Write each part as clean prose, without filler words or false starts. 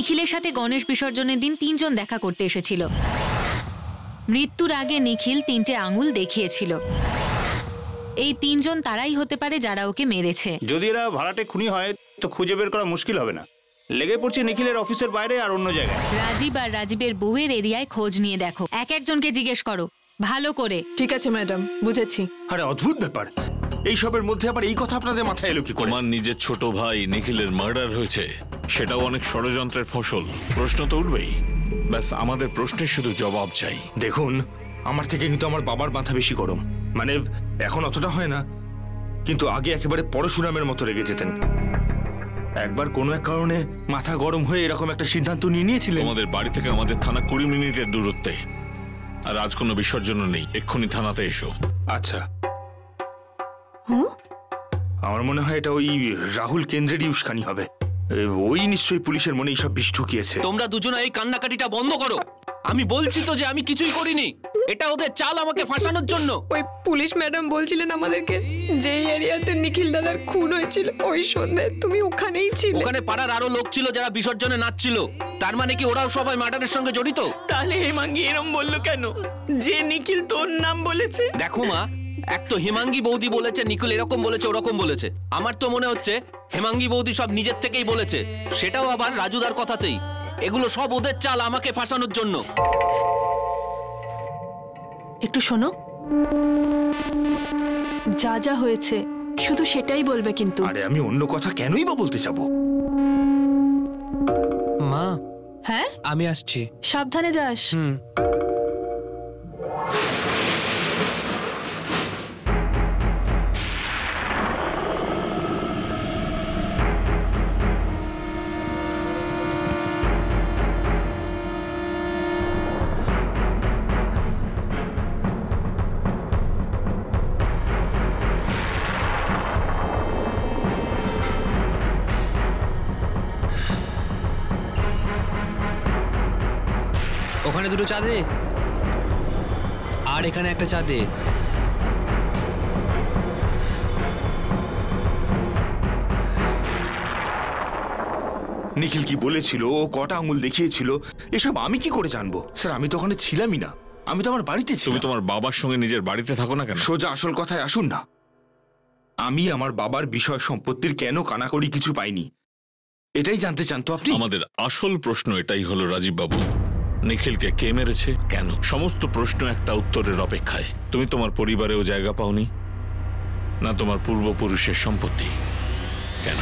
নিখিলের সাথে গণেশ বিসর্জনের দিন 3 জন দেখা করতে এসেছিল। মৃত্যুর আগে নিখিল 3টে আঙুল দেখিয়েছিল। এই 3 জন তারাই হতে পারে যারা ওকে মেরেছে। যদি এরা ভাড়াটে খুনি হয় তো খুঁজে বের করা মুশকিল হবে না। লেগে পড়ছে নিখিলের অফিসের বাইরে আর অন্য জায়গায়। রাজীব আর রাজীবের বউয়ের এরিয়ায় খোঁজ নিয়ে দেখো, এক একজনকে জিজ্ঞেস করো ভালো করে। ঠিক আছে ম্যাডাম, বুঝেছি। আরে অদ্ভুত ব্যাপার, এই সবের মধ্যে আবার এই কথা আপনাদের মাথায় এলো কি করে? আমার নিজের ছোট ভাই নিখিলের মার্ডার হয়েছে, সেটাও অনেক ষড়যন্ত্রের ফসল। প্রশ্ন তো উঠবেই, ব্যাস আমাদের প্রশ্নের শুধু জবাব চাই। দেখুন, আমার থেকে কিন্তু আমার বাবার মাথা বেশি গরম। মানে এখন অতটা হয় না, কিন্তু আগে একেবারে পরশুরামের মতো রেগে যেতেন। একবার কোনো এক কারণে মাথা গরম হয়ে এরকম একটা সিদ্ধান্ত নিয়েছিলেন। আমাদের বাড়ি থেকে আমাদের থানা 20 মিনিটের দূরত্বে, আর আজ কোনো বিসর্জনও নেই। এক্ষুনি থানাতে এসো। আচ্ছা, আমার মনে হয় এটা ওই রাহুল কেন্দ্রেরই উস্কানি হবে। ওই নিশ্চয়ই পুলিশের মনে এইসব বিষ ঢুকিয়েছে। তোমরা দুজনে এই কান্নাকাটিটা বন্ধ করো। আমি বলছি তো যে আমি কিছুই করিনি, এটা ওদের চাল আমাকে ফাঁসানোর জন্য। ওই পুলিশ ম্যাডাম বলছিলেন আমাদেরকে যে এরিয়াতে নিখিল দাদার খুন হয়েছিল ওই সন্ধ্যায় তুমি ওখানেই ছিলে। ওখানে পাড়ার আরো লোক ছিল যারা বিসর্জনে নাচছিল। তার মানে কি ওরাও সবাই মার্ডারের সঙ্গে জড়িত? তাহলে হেমাঙ্গি এরম বললো কেন যে নিখিল তোর নাম বলেছে? দেখো মা, এক তো হেমাঙ্গি বৌদি বলেছে নিখিল এরকম বলেছে ওরকম বলেছে। আমার তো মনে হচ্ছে হেমাঙ্গি বৌদি সব নিজের থেকেই বলেছে, সেটাও আবার রাজুদার কথাতেই। এগুলো সব ওদের চাল আমাকে ফাঁসানোর জন্য। একটু শোনো, যা যা হয়েছে শুধু সেটাই বলবে কিন্তু। আরে আমি অন্য কথা কেনই বা বলতে যাবো? মা, হ্যাঁ আমি আসছি। সাবধানে যাস। ওখানে দুটো চা দে, আর এখানে একটা চা দে। নিখিল কি বলেছিল, ও কটা আঙুল দেখিয়েছিল, এসব আমি কি করে জানবো? স্যার, আমি তো ওখানে ছিলামই না, আমি তো আমার বাড়িতে ছিলাম। তুমি তোমার বাবার সঙ্গে নিজের বাড়িতে থাকো না কেন? সোজা আসল কথায় আসুন না। আমি আমার বাবার বিষয় সম্পত্তির কেন কানাকড়ি কিছু পাইনি, এটাই জানতে চান তো আপনি? আমাদের আসল প্রশ্ন এটাই হলো রাজীব বাবু, নিখিলকে কে মেরেছে, কেন? সমস্ত প্রশ্ন একটা উত্তরের অপেক্ষায়। তুমি তোমার পরিবারেও জায়গা পাওনি, না তোমার পূর্বপুরুষের সম্পত্তি, কেন?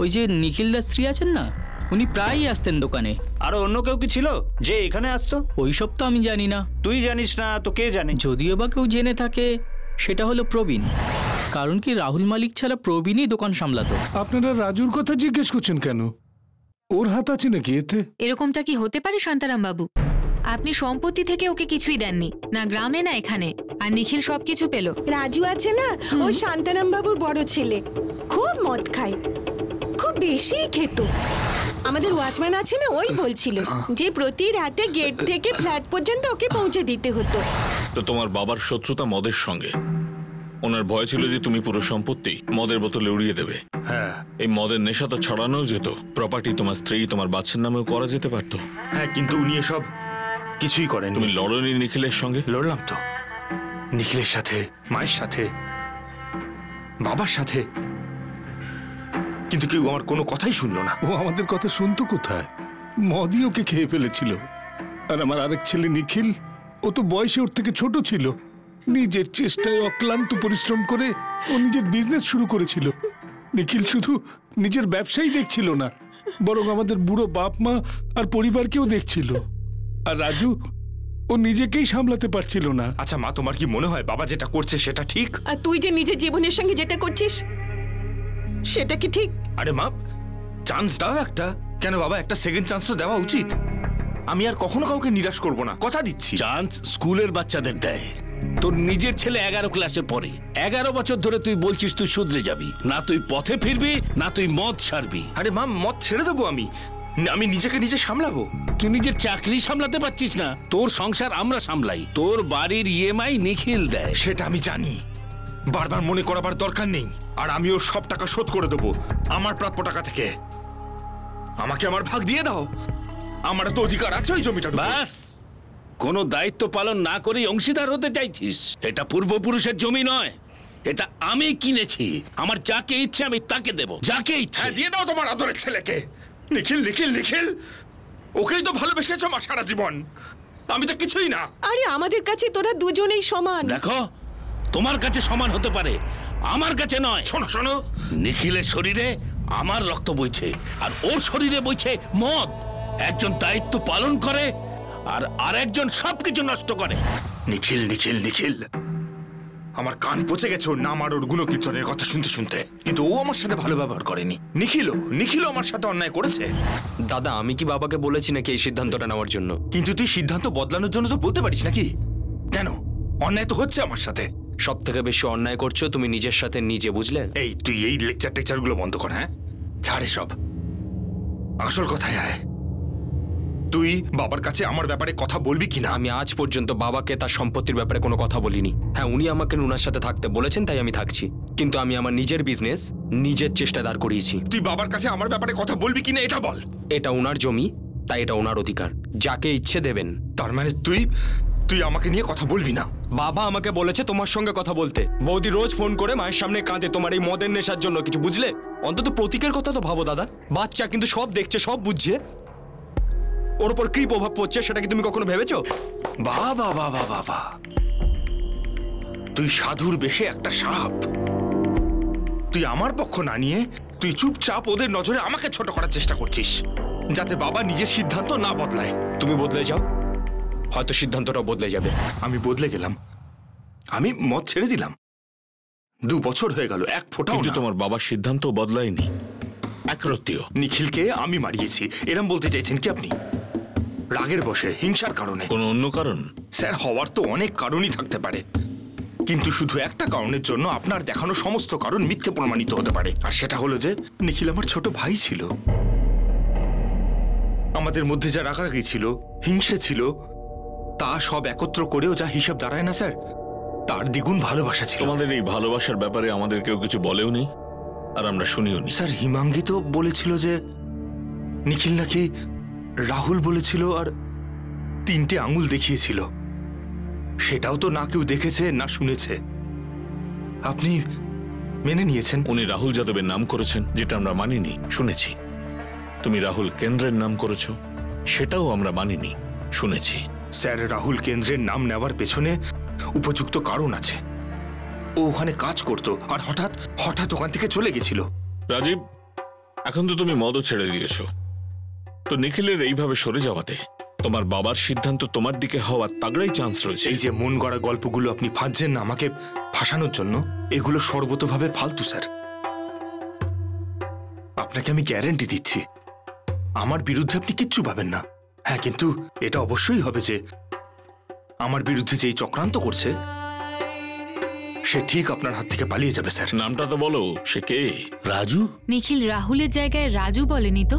ওই যে নিখিলদার স্ত্রী আছেন না, উনি প্রায়ই আসতেন দোকানে। আরো অন্য কেউ কি ছিল যে এখানে আসতো? ওইসব তো আমি জানি না। তুই জানিস না তো কে জানে? যদিও বা কেউ জেনে থাকে, সেটা হলো প্রবীণ। কারণ কি রাহুল মালিক ছাড়া প্রবীণই দোকান সামলাতো। আপনারা রাজুর কথা জিজ্ঞেস করছেন কেন? ওর হাত আছে নাকি এতে? এরকমটা কি হতে পারে শান্তারাম বাবু? আপনি সম্পত্তি থেকে ওকে কিছুই দেননি, না গ্রামে না এখানে, আর নিখিল সবকিছু পেল। রাজু আছে না, ও শান্তারাম বাবুর বড় ছেলে, খুব মদ খায়, খুব বেশি খেত। আমাদের ওয়াচম্যান আছে না, ওই বলছিল যে প্রতি রাতে গেট থেকে ফ্ল্যাট পর্যন্ত ওকে পৌঁছে দিতে হতো। তো তোমার বাবার শত্রুতা মদের সঙ্গে, ওনার ভয় ছিল যে তুমি পুরো সম্পত্তি মদের বোতলে উড়িয়ে দেবে। হ্যাঁ, এই মদের নেশা তো ছড়ানোও যেত, প্রপার্টি তোমার স্ত্রী তোমার বাচ্চার নামেও করা যেতে পারতো। হ্যাঁ, কিন্তু উনি এসব কিছুই করেন। তুমি লড়নি নিখিলের সঙ্গে? লড়লাম তো, নিখিলের সাথে, মায়ের সাথে, বাবার সাথে, কিন্তু কেউ আমার কোনো কথাই শুনলো না। ও আমাদের কথা শুনতো কোথায়? মদই ওকে খেয়ে ফেলেছিল। আর আমার আরেক ছেলে নিখিল, ও তো বয়সে ওর থেকে ছোট ছিল। নিজের চেষ্টায় অক্লান্ত পরিশ্রম করে ও নিজের বিজনেস শুরু করেছিল। নিখিল শুধু নিজের ব্যবসাই দেখছিল না, বরং আমাদের বুড়ো বাপ মা আর পরিবারকেও দেখছিল। আর রাজু, ও নিজেকেই সামলাতে পারছিল না। আচ্ছা মা, তোমার কি মনে হয় বাবা যেটা করছে সেটা ঠিক? আর তুই যে নিজের জীবনের সঙ্গে যেটা করছিস সেটা কি ঠিক? আরে মা, চান্স দাও একটা। কেন বাবা, একটা সেকেন্ড চান্স তো দেওয়া উচিত। আমি আর কখনো কাউকে নিরাশ করব না, কথা দিচ্ছি। চান্স স্কুলের বাচ্চাদের দেয়। তোর নিজের ছেলে 11 ক্লাসে পড়ে, 11 বছর ধরে তুই বলছিস তুই শুধরে যাবি না, তুই পথে ফিরবি না, তুই মদ ছাড়বি। আরে মা, মদ ছেড়ে দেবো আমি, আমি নিজেকে নিজে সামলাবো। তুই নিজের চাকরি সামলাতে পারছিস না, তোর সংসার আমরা সামলাই, তোর বাড়ির ইএমআই নিখিল দেয়। সেটা আমি জানি, বারবার মনে করাবার দরকার নেই। আর আমি ওর সব টাকা শোধ করে দেবো আমার প্রাপ্য টাকা থেকে। আমাকে আমার ভাগ দিয়ে দাও, আমার তো অধিকার আছে ওই জমিটা। বাস, কোনো দায়িত্ব পালন না করেই অংশীদার হতে চাইছিস? এটা পূর্বপুরুষের জমি নয়, এটা আমি কিনেছি। আমার যাকে ইচ্ছে আমি তাকে দেব, যাকে ইচ্ছে। দিয়ে দাও তোমার আদরের ছেলেকে। নিখিল নিখিল নিখিল, ওকেই তো ভালোবেসেছো মা সারা জীবন, আমি তো কিছুই না। আরে আমাদের কাছে তোরা দুজনেই সমান। দেখো, তোমার কাছে সমান হতে পারে, আমার কাছে নয়। শোনো শোনো, নিখিলের শরীরে আমার রক্ত বইছে, আর ওর শরীরে বইছে মদ। একজন দায়িত্ব পালন করে আর আরেকজন সবকিছু নষ্ট করে। নিখিল নিখিল নিখিল, আমার কান পচে গেছে ওর নাম আর ওর গুণকীর্তনের কথা শুনতে শুনতে। কিন্তু ও আমার সাথে ভালো ব্যবহার করেনি। নিখিলও আমার সাথে অন্যায় করেছে। দাদা, আমি কি বাবাকে বলেছি নাকি এই সিদ্ধান্তটা নেওয়ার জন্য? কিন্তু তুই সিদ্ধান্ত বদলানোর জন্য তো বলতে পারিস নাকি? কেন? অন্যায় তো হচ্ছে আমার সাথে। সব থেকে বেশি অন্যায় করছো তুমি নিজের সাথে নিজে, বুঝলে? এই তুই এই লেকচার টেকচার গুলো বন্ধ কর। হ্যাঁ, ছাড়ে সব, আসল কথায় আয়। তুই বাবার কাছে আমার ব্যাপারে কথা বলবি কিনা? আমি আজ পর্যন্ত বাবাকে তার সম্পত্তির ব্যাপারে কোনো কথা বলিনি। হ্যাঁ, উনি আমাকে ওনার সাথে থাকতে বলেছেন, তাই আমি থাকছি। কিন্তু আমি আমার নিজের বিজনেস নিজের চেষ্টা দাঁড় করিয়েছি। তুই বাবার কাছে আমার ব্যাপারে কথা বলবি কিনা এটা বল। এটা ওনার জমি, তাই এটা ওনার অধিকার, যাকে ইচ্ছে দেবেন। তার মানে তুই আমাকে নিয়ে কথা বলবি না? বাবা আমাকে বলেছে তোমার সঙ্গে কথা বলতে। বৌদি রোজ ফোন করে মায়ের সামনে কাঁদে তোমার এই মদের নেশার জন্য, কিছু বুঝলে? অন্তত প্রতীকের কথা তো ভাবো দাদা। বাচ্চা কিন্তু সব দেখছে, সব বুঝছে, ওর উপর কি প্রভাব পড়ছে সেটা কি তুমি কখনো ভেবেছো? বাবা বাবা বাবা, তুই সাধুর বেশে একটা সাপ। তুই আমার পক্ষ না নিয়ে তুই চুপচাপ ওদের নজরে আমাকে ছোট করার চেষ্টা করছিস, যাতে বাবা নিজের সিদ্ধান্ত না বদলায়। তুমি বদলে যাও, হয়তো সিদ্ধান্তটাও বদলে যাবে। আমি বদলে গেলাম, আমি মদ ছেড়ে দিলাম। 2 বছর হয়ে গেল, এক ফোঁটাও কিন্তু না। তোমার বাবার সিদ্ধান্ত বদলায়নি, একরত্তিও। নিখিলকে আমি মারিয়েছি, এরম বলতে চাইছেন কি আপনি? রাগের বশে, হিংসার কারণে? কোনো অন্য কারণ? স্যার, হওয়ার তো অনেক কারণই থাকতে পারে, কিন্তু শুধু একটা কারণের জন্য আপনার দেখানো সমস্ত কারণ মিথ্যে প্রমাণিত হতে পারে। আর সেটা হলো যে নিখিল আমার ছোট ভাই ছিল। আমাদের মধ্যে যা রাগারাগি ছিল, হিংসে ছিল, তা সব একত্র করেও যা হিসাব দাঁড়ায় না স্যার, তার দ্বিগুণ ভালোবাসা ছিল। তোমাদের এই ভালোবাসার ব্যাপারে আমাদের কেউ কিছু বলেও নি, আর আমরা শুনিও নি। স্যার, হিমাঙ্গী তো বলেছিল যে নিখিল নাকি রাহুল বলেছিল আর 3টে আঙুল দেখিয়েছিল। সেটাও তো না কেউ দেখেছে না শুনেছে। আপনি মেনে নিয়েছেন? উনি রাহুল যাদবের নাম করেছেন, যেটা আমরা মানিনি, শুনেছি। তুমি রাহুল কেন্দ্রের নাম করেছো, সেটাও আমরা মানিনি, শুনেছি। স্যার, রাহুল কেন্দ্রের নাম নেওয়ার পেছনে উপযুক্ত কারণ আছে। ও ওখানে কাজ করত আর হঠাৎ ওখান থেকে চলে গেছিল। রাজীব, এখন তো তুমি মদও ছেড়ে দিয়েছো, তো নিখিলের এইভাবে সরে যাওয়াতে তোমার বাবার সিদ্ধান্ত তোমার দিকে হওয়ার তাগড়াই চান্স রয়েছে। এই যে মন গড়া গল্পগুলো আপনি ফাঁদছেন না আমাকে ফাঁসানোর জন্য, এগুলো সর্বতভাবে ফালতু স্যার। আপনাকে আমি গ্যারান্টি দিচ্ছি, আমার বিরুদ্ধে আপনি কিচ্ছু পাবেন না। হ্যাঁ, কিন্তু এটা অবশ্যই হবে যে আমার বিরুদ্ধে যেই চক্রান্ত করছে সে ঠিক আপনার হাত থেকে পালিয়ে যাবে। স্যার, নামটা তো বলো, সে কে? রাজু? নিখিল রাহুলের জায়গায় রাজু বলেনি তো?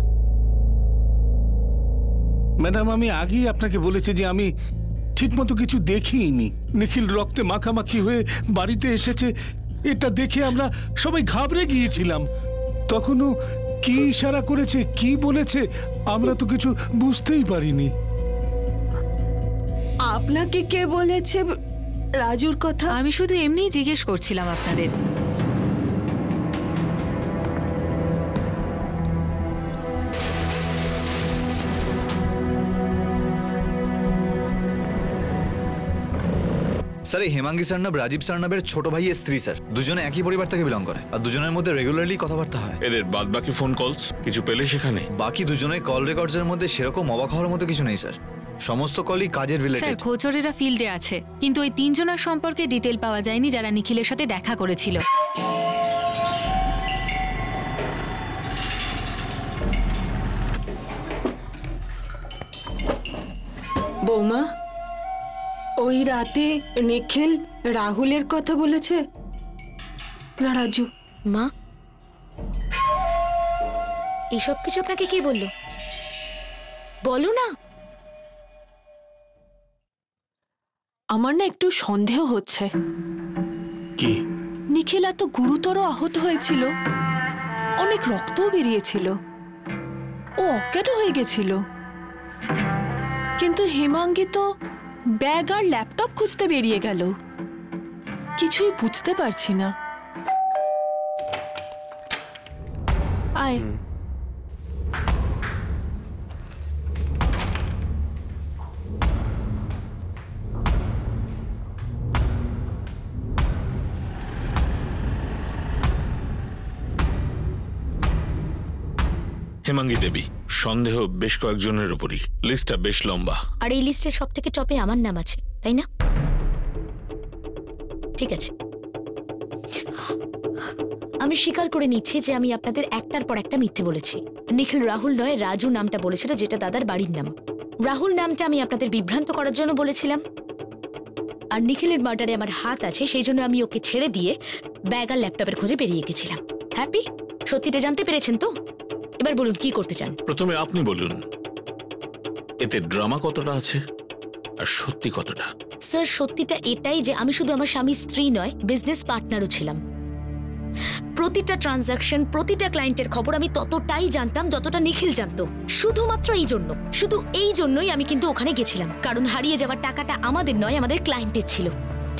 ম্যাডাম, আমি আগেই আপনাকে বলেছি যে আমি ঠিকমতো কিছু দেখিনি। নিখিল রক্তে মাখামাখি হয়ে বাড়িতে এসেছে, এটা দেখে আমরা সবাই ঘাবড়ে গিয়েছিলাম। তখনও কি ইশারা করেছে, কি বলেছে, আমরা তো কিছু বুঝতেই পারিনি। আপনাকে কে বলেছে রাজুর কথা? আমি শুধু এমনিই জিজ্ঞেস করছিলাম আপনাদের। স্যার, এই হেমাঙ্গী সার্নাব রাজীব সার্নাবের ছোট ভাইয়ের স্ত্রী স্যার। দুজনে একই পরিবার থেকে বিলং করে আর দুজনের মধ্যে রেগুলারলি কথাবার্তা হয়। এদের বাদ বাকি ফোন কলস কিছু পেলে সেখানে? বাকি দুজনের কল রেকর্ডসের মধ্যে সেরকম অবাক হওয়ার মতো কিছু নেই স্যার। সমস্ত কলই কাজের স্যার, রিলেটেড। খোঁচরেরা ফিল্ডে আছে, কিন্তু ওই 3 জনের সম্পর্কে ডিটেল পাওয়া যায়নি যারা নিখিলের সাথে দেখা করেছিল। বৌমা, ওই রাতে নিখিল রাহুলের কথা বলেছে না রাজু? মা, এসব কিছু আপনাকে কে বললো? বলো না। আমার না একটু সন্দেহ হচ্ছে। কি? নিখিল এত গুরুতর আহত হয়েছিল, অনেক রক্তও বেরিয়েছিল, ও অজ্ঞান হয়ে গেছিল। কিন্তু হেমাঙ্গী তো ব্যাগ আর ল্যাপটপ খুঁজতে বেরিয়ে গেল। কিছুই বুঝতে পারছি না। আয়। হেমাঙ্গী দেবী, সন্দেহ বেশ কয়েকজনের উপরই, লিস্টটা বেশ লম্বা। আর এই লিস্টের সব থেকে টপে আমার নাম আছে, তাই না? ঠিক আছে, আমি স্বীকার করে নিচ্ছি যে আমি আপনাদের একটার পর একটা মিথ্যে বলেছি। নিখিল রাহুল নয়, রাজু নামটা বলেছিল, যেটা দাদার বাড়ির নাম। রাহুল নামটা আমি আপনাদের বিভ্রান্ত করার জন্য বলেছিলাম। আর নিখিলের মার্ডারে আমার হাত আছে, সেই জন্য আমি ওকে ছেড়ে দিয়ে ব্যাগ আর ল্যাপটপের খোঁজে বেরিয়ে গেছিলাম। হ্যাপি? সত্যিটা জানতে পেরেছেন তো? এবার বলুন কি করতে চান। প্রথমে আপনি বলুন, এতে ড্রামা কতটা আছে আর সত্যি কতটা? স্যার, সত্যিটা এটাই যে আমি শুধু আমার স্বামীর স্ত্রী নয়, বিজনেস পার্টনারও ছিলাম। প্রতিটা ট্রানজাকশন, প্রতিটা ক্লায়েন্টের খবর আমি ততটাই জানতাম যতটা নিখিল জানতো। শুধুমাত্র শুধু এই জন্যই আমি কিন্তু ওখানে গেছিলাম, কারণ হারিয়ে যাওয়ার টাকাটা আমাদের নয়, আমাদের ক্লায়েন্টের ছিল,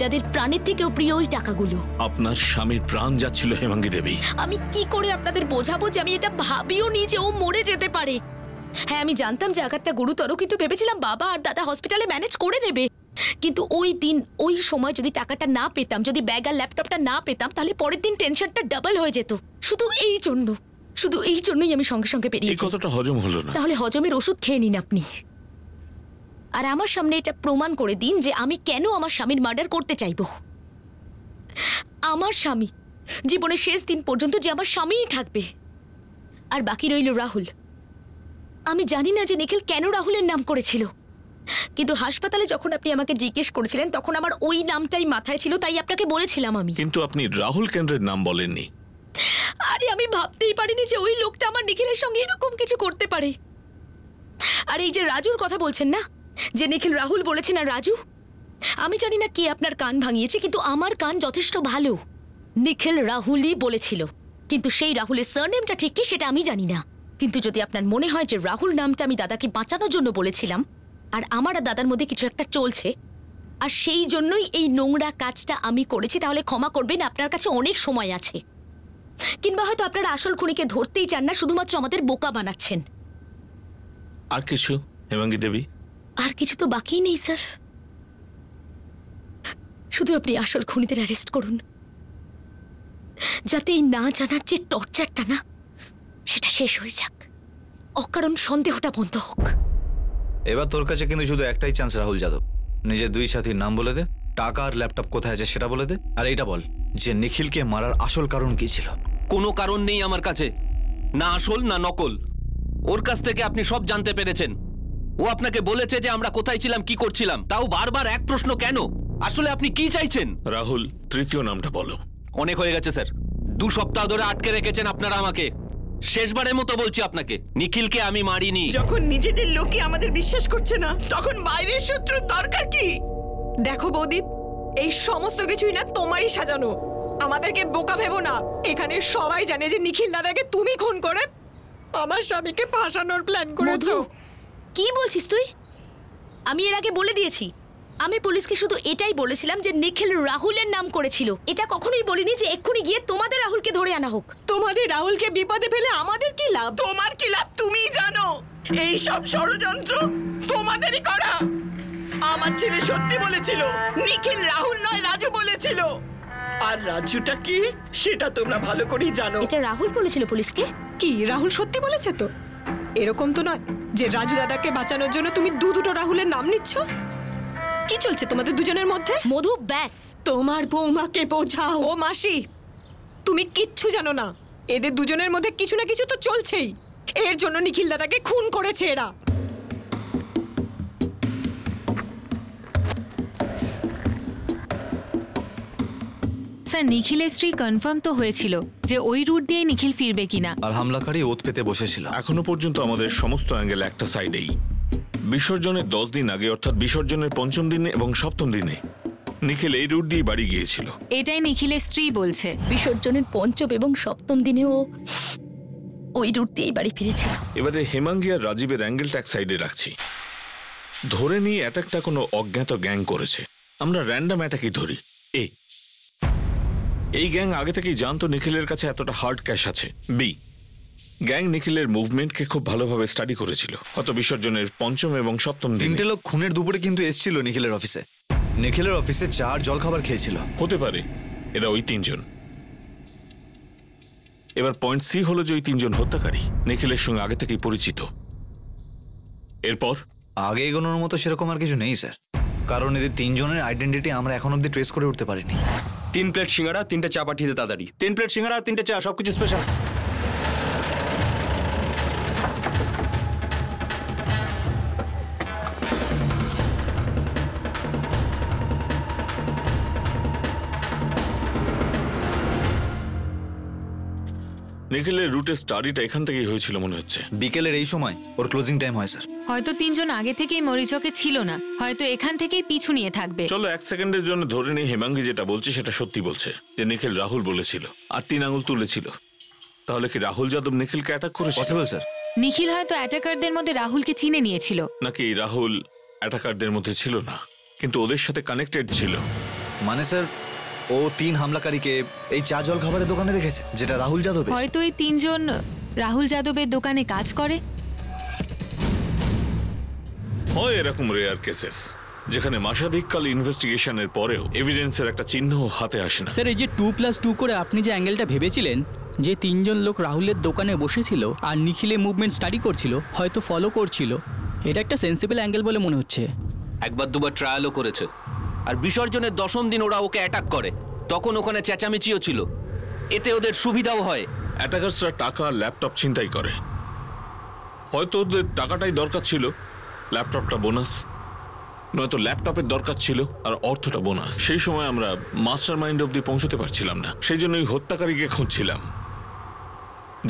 যাদের প্রাণের থেকেও প্রিয় ওই টাকাগুলো। আপনার স্বামীর প্রাণ যাচ্ছিল হেমাঙ্গী দেবী। আমি কি করে আপনাদের বোঝাবো যে আমি এটা ভাবিও নি যে ও মরে যেতে পারে। হ্যাঁ, আমি জানতাম যে আঘাতটা গুরুতর, কিন্তু ভেবেছিলাম বাবা আর দাদা হসপিটালে ম্যানেজ করে নেবে। কিন্তু ওই দিন, ওই সময় যদি টাকাটা না পেতাম, যদি ব্যাগ আর ল্যাপটপটা না পেতাম, তাহলে পরের দিন টেনশনটা ডাবল হয়ে যেত। শুধু এই জন্যই আমি সঙ্গে সঙ্গে বেরিয়ে যাই। কতটা হজম হলো না? তাহলে হজমের ওষুধ খেয়ে নিন আপনি, আর আমার সামনে এটা প্রমাণ করে দিন যে আমি কেন আমার স্বামীর মার্ডার করতে চাইব। আমার স্বামী, জীবনের শেষ দিন পর্যন্ত যে আমার স্বামীই থাকবে। আর বাকি রইল রাহুল। আমি জানি না যে নিখিল কেন রাহুলের নাম করেছিল, কিন্তু হাসপাতালে যখন আপনি আমাকে জিজ্ঞেস করেছিলেন তখন আমার ওই নামটাই মাথায় ছিল, তাই আপনাকে বলেছিলাম আমি। কিন্তু আপনি রাহুল কেন্দ্রের নাম বলেননি। আরে আমি ভাবতেই পারিনি যে ওই লোকটা আমার নিখিলের সঙ্গে এরকম কিছু করতে পারে। আর এই যে রাজুর কথা বলছেন না, যে নিখিল রাহুল বলেছে না রাজু, আমি জানি না কে আপনার কান ভাঙিয়েছে, কিন্তু আমার কান যথেষ্ট ভালো। নিখিল রাহুলই বলেছিল, কিন্তু সেই রাহুলের সারনেমটা ঠিক কি সেটা আমি জানি না। কিন্তু যদি আপনার মনে হয় যে রাহুল নামটা আমি দাদাকে বাঁচানোর জন্য বলেছিলাম, আর আমার আর দাদার মধ্যে কিছু একটা চলছে, আর সেই জন্যই এই নোংরা কাজটা আমি করেছি, তাহলে ক্ষমা করবেন, আপনার কাছে অনেক সময় আছে। কিংবা হয়তো আপনারা আসল খুনিকে ধরতেই চান না, শুধুমাত্র আমাদের বোকা বানাচ্ছেন। আর কিছু হেমাঙ্গী দেবী? আর কিছু তো বাকিই নেই স্যার, শুধু আপনি আসল খুনিদের অ্যারেস্ট করুন, যাতে এই না জানার যে টর্চারটা না, সেটা শেষ হয়ে যাক, অকারণ সন্দেহটা বন্ধ হোক। এবার তোর কাছে কিন্তু শুধু একটাই চান্স রাহুল যাদব, নিজের দুই সাথীর নাম বলে দে, টাকা আর ল্যাপটপ কোথায় আছে সেটা বলে দে, আর এইটা বল যে নিখিলকে মারার আসল কারণ কি ছিল। কোনো কারণ নেই আমার কাছে, না আসল না নকল। ওর কাছ থেকে আপনি সব জানতে পেরেছেন। ও আপনাকে বলেছে যে আমরা কোথায় ছিলাম, কি করছিলাম, তাও বারবার এক প্রশ্ন কেন? আসলে আপনি কি চাইছেন? রাহুল, তৃতীয় নামটা বলো। অনেক হয়ে গেছে স্যার, 2 সপ্তাহ ধরে আটকে রেখেছেন আপনারা আমাকে। শেষবারের মতো বলছি আপনাকে, নিখিলকে আমি মারিনি। যখন নিজেদের লোকই আমাদের বিশ্বাস করছে না, তখন বাইরের শত্রুর দরকার কি? দেখো বৌদি, এই সমস্ত কিছুই না তোমারই সাজানো। আমাদেরকে বোকা ভেবো না। এখানে সবাই জানে যে নিখিল দাদাকে তুমি খুন করে আমার স্বামীকে ফাঁসানোর প্ল্যান করেছো। কি বলছিস তুই? আমি এর আগে বলে দিয়েছি, আমি পুলিশকে শুধু এটাই বলেছিলাম যে নিখিল রাহুলের নাম করেছিল। এটা কখনোই বলিনি যে এক্ষুনি গিয়ে তোমাদের রাহুলকে ধরে আনা হোক। তোমাদের রাহুলকে বিপদে ফেলে আমাদের কি লাভ? তোমার কি লাভ তুমিই জানো। এই সব ষড়যন্ত্র তোমাদেরই করা। আমার ছেলে সত্যি বলেছিল, নিখিল রাহুল নয় রাজু বলেছিল। আর রাজুটা কি সেটা তোমরা ভালো করেই জানো। এটা রাহুল বলেছিল পুলিশকে? কি রাহুল সত্যি বলেছে তো? এরকম তো নয় যে রাজু দাদাকে বাঁচানোর জন্য তুমি দুটো রাহুলের নাম নিচ্ছ। কি চলছে তোমাদের দুজনের মধ্যে? মধু, ব্যাস, তোমার বৌমাকে বোঝাও। ও মাসি, তুমি কিচ্ছু জানো না। এদের দুজনের মধ্যে কিছু না কিছু তো চলছেই। এর জন্য নিখিল দাদাকে খুন করেছে এরা। স্যার, নিখিলের স্ত্রী কনফার্ম তো হয়েছিল যে ওই রুট দিয়ে নিখিল ফিরবে কিনা। আর হামলাকারী ওত পেতে বসেছিল। এখনো পর্যন্ত আমাদের সমস্ত অ্যাঙ্গেল একটা সাইডেই। বিসর্জনের 10 দিন আগে, অর্থাৎ বিসর্জনের 5ম দিনে এবং 7ম দিনে নিখিল এই রুট দিয়ে বাড়ি গিয়েছিল। এটাই নিখিলের স্ত্রী বলছে। বিসর্জনের পঞ্চম এবং সপ্তম দিনেও ওই রুট দিয়েই বাড়ি ফিরেছিল। এবারে হেমাঙ্গি আর রাজীবের অ্যাঙ্গেলটা এক সাইডে রাখছি। ধরে নিয়ে অ্যাটাকটা কোনো অজ্ঞাত গ্যাং করেছে। আমরা র্যান্ডম অ্যাটাকই ধরি। এই গ্যাং আগে থেকেই জানতো নিখিলের কাছে এতটা হার্ড ক্যাশ আছে। বি, গ্যাং নিখিলের মুভমেন্টকে খুব ভালোভাবে স্টাডি করেছিল। হয়তো বিসর্জনের পঞ্চম এবং সপ্তম দিন। তিনটে লোক খুনের দুপুরে কিন্তু এসেছিল নিখিলের অফিসে। নিখিলের অফিসে চার জলখাবার খেয়েছিল। হতে পারে এরা ওই তিনজন। এবার পয়েন্ট সি হলো যে ওই তিনজন হত্যাকারী নিখিলের সঙ্গে আগে থেকেই পরিচিত। এরপর আগে এগোনোর মতো সেরকম আর কিছু নেই স্যার, কারণ এদের তিনজনের আইডেন্টিটি আমরা এখন অব্দি ট্রেস করে উঠতে পারিনি। 3 প্লেট সিঙ্গারা, 3টে চা পাঠিয়ে দে তাড়াতাড়ি। 3 প্লেট সিঙ্গারা, 3টে চা, সবকিছু স্পেশাল। নিখিলের রুটের স্টাডিটা এখান থেকেই হয়েছিল মনে হচ্ছে। বিকেলের এই সময় ওর ক্লোজিং টাইম হয় স্যার। হয়তো তিনজন আগে থেকেই মরিচকে ছিল না, হয়তো এখান থেকেই পিছু নিয়ে থাকবে। চলো 1 সেকেন্ডের জন্য ধরে নেই হেমাঙ্গি যেটা বলছে সেটা সত্যি বলছে, যে নিখিল রাহুল বলেছিল আর 3 আঙুল তুলেছিল। তাহলে কি রাহুল যাদব নিখিলকে অ্যাটাক করেছে? Possible sir. নিখিল হয়তো অ্যাটাকারদের মধ্যে রাহুলকে চিনে নিয়েছিল। নাকি রাহুল অ্যাটাকারদের মধ্যে ছিল না, কিন্তু ওদের সাথে কানেক্টেড ছিল। মানে স্যার ও 3 হামলাকারীকে এই চা জল খাবারের দোকানে দেখেছে, যেটা রাহুল যাদব। হয়তো এই তিনজন রাহুল যাদবের দোকানে কাজ করে। হয় এরকম রেয়ার কেসেস যেখানে মাসাধিককাল ইনভেস্টিগেশনের পরেও এভিডেন্সের একটা চিহ্ন হাতে আসে না। স্যার এই যে 2+2 করে আপনি যে অ্যাঙ্গেলটা ভেবেছিলেন, যে তিনজন লোক রাহুলের দোকানে বসেছিল আর নিখিলের মুভমেন্ট স্টাডি করছিল, হয়তো ফলো করছিল, এটা একটা সেন্সিবল অ্যাঙ্গেল বলে মনে হচ্ছে। একবার দুবার ট্রায়ালও করেছে। আর বিসর্জনের 10ম দিন ওরা ওকে অ্যাটাক করে, তখন ওখানে চেঁচামেচিও ছিল। এতে ওদের সুবিধাও হয়। অ্যাটাকার্সরা টাকা আর ল্যাপটপ ছিনতাই করে। হয়তো ওদের টাকাটাই দরকার ছিল, ল্যাপটপটা বোনাস। নয়তো ল্যাপটপের দরকার ছিল আর অর্থটা বোনাস। সেই সময় আমরা মাস্টার মাইন্ড অব্দি পৌঁছতে পারছিলাম না, সেই জন্য ওই হত্যাকারীকে খুঁজছিলাম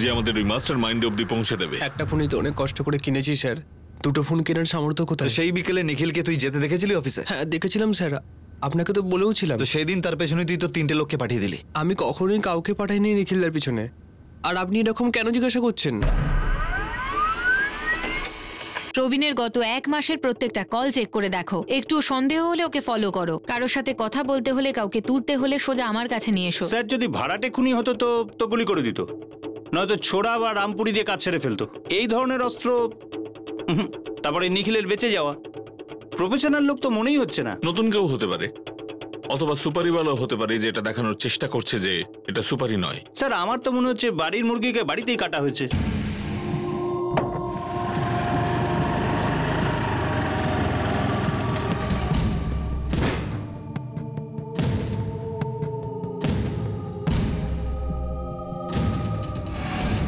যে আমাদের ওই মাস্টার মাইন্ড অব্দি পৌঁছে দেবে। একটা ফোনই তো অনেক কষ্ট করে কিনেছি স্যার, 2টো ফোন কেনার সামর্থ্য কোথায়? সেই বিকেলে নিখিলকে তুই যেতে দেখেছিলি অফিসে? হ্যাঁ দেখেছিলাম স্যার, আপনাকে তো বলেও ছিলাম। তো সেই দিন তার পেছনে তুই তো 3টে লোককে পাঠিয়ে দিলি। আমি কখনোই কাউকে পাঠাইনি নিখিলদার পিছনে। আর আপনি এরকম কেন জিজ্ঞাসা করছেন? প্রবীণের গত 1 মাসের প্রত্যেকটা কল চেক করে দেখো। একটু সন্দেহ হলে ওকে ফলো করো। কারোর সাথে কথা বলতে হলে, কাউকে তুলতে হলে সোজা আমার কাছে নিয়ে এসো। স্যার যদি ভাড়াটে খুনি হতো তো গুলি করে দিত, নয়তো ছোড়া বা রামপুরি দিয়ে কাজ ছেড়ে ফেলতো। এই ধরনের অস্ত্র, তারপরে নিখিলের বেঁচে যাওয়া, প্রফেশনাল লোক তো মনেই হচ্ছে না। নতুন কেউ হতে পারে, অথবা সুপারিওয়ালাও হতে পারে, যে এটা দেখানোর চেষ্টা করছে যে এটা সুপারি নয়। স্যার আমার তো মনে হচ্ছে বাড়ির মুরগিকে বাড়িতেই কাটা হয়েছে।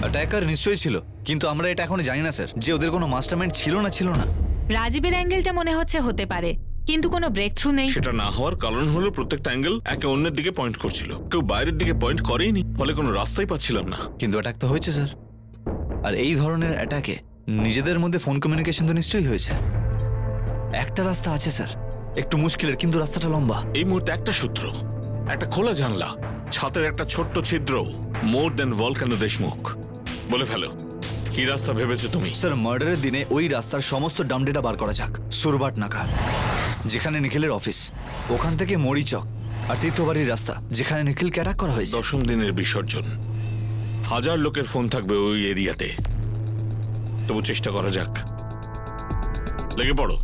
অ্যাটাকার নিশ্চয়ই ছিল, কিন্তু আমরা এটা এখনো জানি না স্যার যে ওদের কোনো মাস্টারমাইন্ড ছিল না। রাজীবের অ্যাঙ্গেলটা মনে হচ্ছে হতে পারে, কিন্তু কোনো ব্রেক থ্রু নেই। সেটা না হওয়ার কারণ হলো প্রত্যেকটা অ্যাঙ্গেল একে অন্যের দিকে পয়েন্ট করছিল, কেউ বাইরের দিকে পয়েন্ট করেইনি, ফলে কোনো রাস্তাই পাচ্ছিলাম না। কিন্তু অ্যাটাক তো হয়েছে স্যার, আর এই ধরনের অ্যাটাকে নিজেদের মধ্যে ফোন কমিউনিকেশন তো নিশ্চয়ই হয়েছে। একটা রাস্তা আছে স্যার, একটু মুশকিলের, কিন্তু রাস্তাটা লম্বা। এই মুহূর্তে একটা সূত্র, একটা খোলা জানলা, ছাতের একটা ছোট্ট ছিদ্র, মোর দেন ভলকানো দেশমুখ। বলে ফেলো, কি রাস্তা ভেবেছো তুমি? স্যার মার্ডারের দিনে ওই রাস্তার সমস্ত ডামডেটা বার করা যাক। সুরবাট নাকা, যেখানে নিখিলের অফিস, ওখান থেকে মরিচক, আর তীর্থবাড়ির রাস্তা, যেখানে নিখিলকে অ্যাটাক করা হয়েছে। 10ম দিনের বিসর্জন, 1000 লোকের ফোন থাকবে ওই এরিয়াতে। তবু চেষ্টা করা যাক, লেগে পড়ো।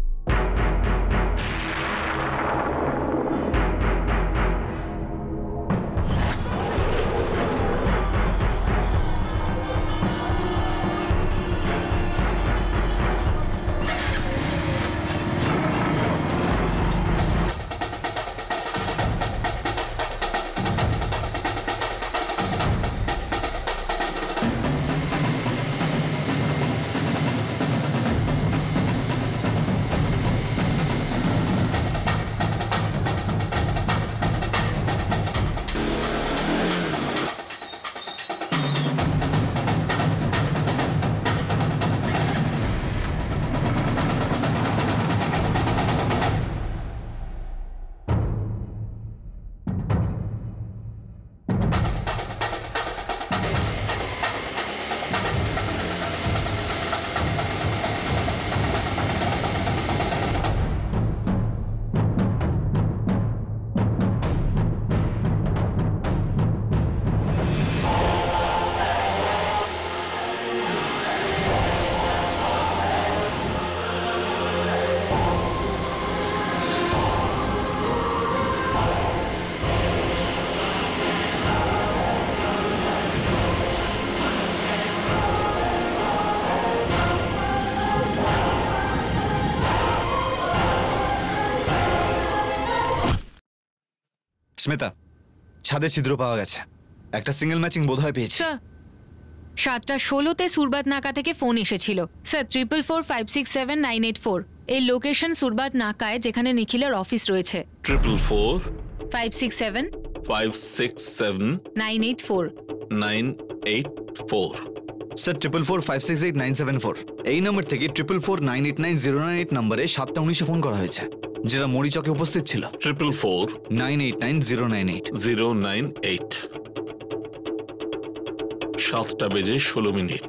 স্মিতা, ছাদে ছিদ্র পাওয়া গেছে। একটা সিঙ্গেল ম্যাচিং বোধহয় পেয়েছি। স্যার 7:16 সুরবাত নাকা থেকে ফোন এসেছিল। স্যার 444567984 এই লোকেশন সুরবাত নাকায়, যেখানে নিখিলের অফিস রয়েছে। 444 567 984 984। স্যার 444568974 এই নম্বর থেকে 444989098 নম্বরে 7:19 ফোন করা হয়েছে, যেটা মরিচকে উপস্থিত ছিল। 444989098 098 7:16।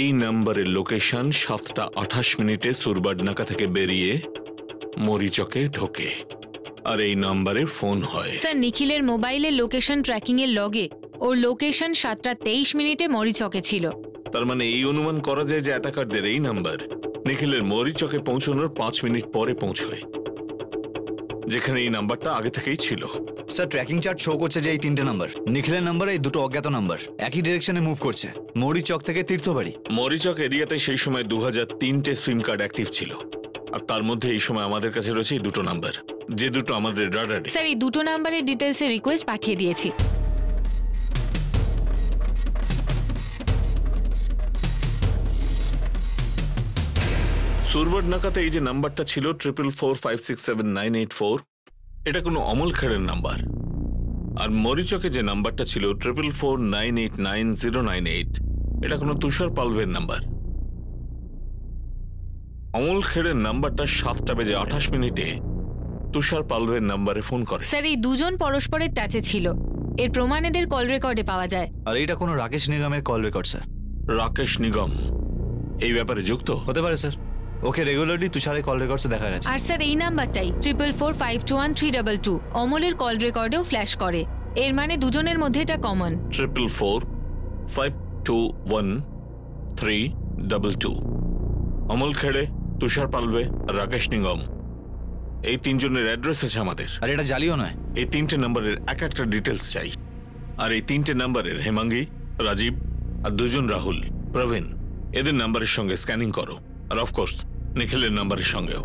এই নাম্বারের লোকেশন 7:28 সুরবাডনাকা থেকে বেরিয়ে মরিচকে ঢোকে, আর এই নাম্বারে ফোন হয়। স্যার নিখিলের মোবাইলের লোকেশন ট্র্যাকিং এর লগে ওর লোকেশন 7:23 মরিচকে ছিল। তার মানে এই অনুমান করা যায় যে অ্যাটাকারদের এই নাম্বার নিখিলের মরিচকে পৌঁছানোর 5 মিনিট পরে পৌঁছয়, যেখানে এই নাম্বারটা আগে থেকেই ছিল। স্যার ট্র্যাকিং চার্ট শো করছে যে এই 3টে নাম্বার নিখিলের নাম্বার, এই দুটো অজ্ঞাত নাম্বার একই ডিরেকশনে মুভ করছে, মরিচক থেকে তীর্থবাড়ি। মরিচক এরিয়াতে সেই সময় 2003টে সিম কার্ড অ্যাক্টিভ ছিল, আর তার মধ্যে এই সময় আমাদের কাছে রয়েছে এই দুটো নাম্বার, যে দুটো আমাদের রাডারে। স্যার এই দুটো নাম্বারের ডিটেলসের রিকোয়েস্ট পাঠিয়ে দিয়েছি। সুরবাডনাকাতে এই যে নাম্বারটা ছিল 444567984, এটা কোনো অমল খেড়ের নাম্বার। আর মরিচকে যে নাম্বারটা ছিল 444989098, এটা কোনো তুষার পালভের নাম্বার। অমল খেড়ের নাম্বারটা 7:28 তুষার পালভের নাম্বারে ফোন করে। স্যার এই দুজন পরস্পরের টাচে ছিল, এর প্রমাণ এদের কল রেকর্ডে পাওয়া যায়। আর এইটা কোনো রাকেশ নিগমের কল রেকর্ড স্যার। রাকেশ নিগম এই ব্যাপারে যুক্ত হতে পারে স্যার, ওকে রেগুলারলি তুষারের কল রেকর্ডসে দেখা গেছে। আর স্যার এই নাম্বারটাই 444521322 অমলের কল রেকর্ডেও ফ্ল্যাশ করে, এর মানে দুজনের মধ্যে এটা কমন। 444521322 অমল খেড়ে, তুষার পালভে, রাকেশ নিগম, এই তিনজনের অ্যাড্রেস আছে আমাদের। আর এটা জালিও নয়। এই 3টে নাম্বারের এক একটা ডিটেলস চাই, আর এই 3টে নাম্বারের হেমাঙ্গি, রাজীব আর দুজন রাহুল, প্রবীণ, এদের নাম্বারের সঙ্গে স্ক্যানিং করো, আর অফকোর্স নিখিলের নাম্বারের সঙ্গেও।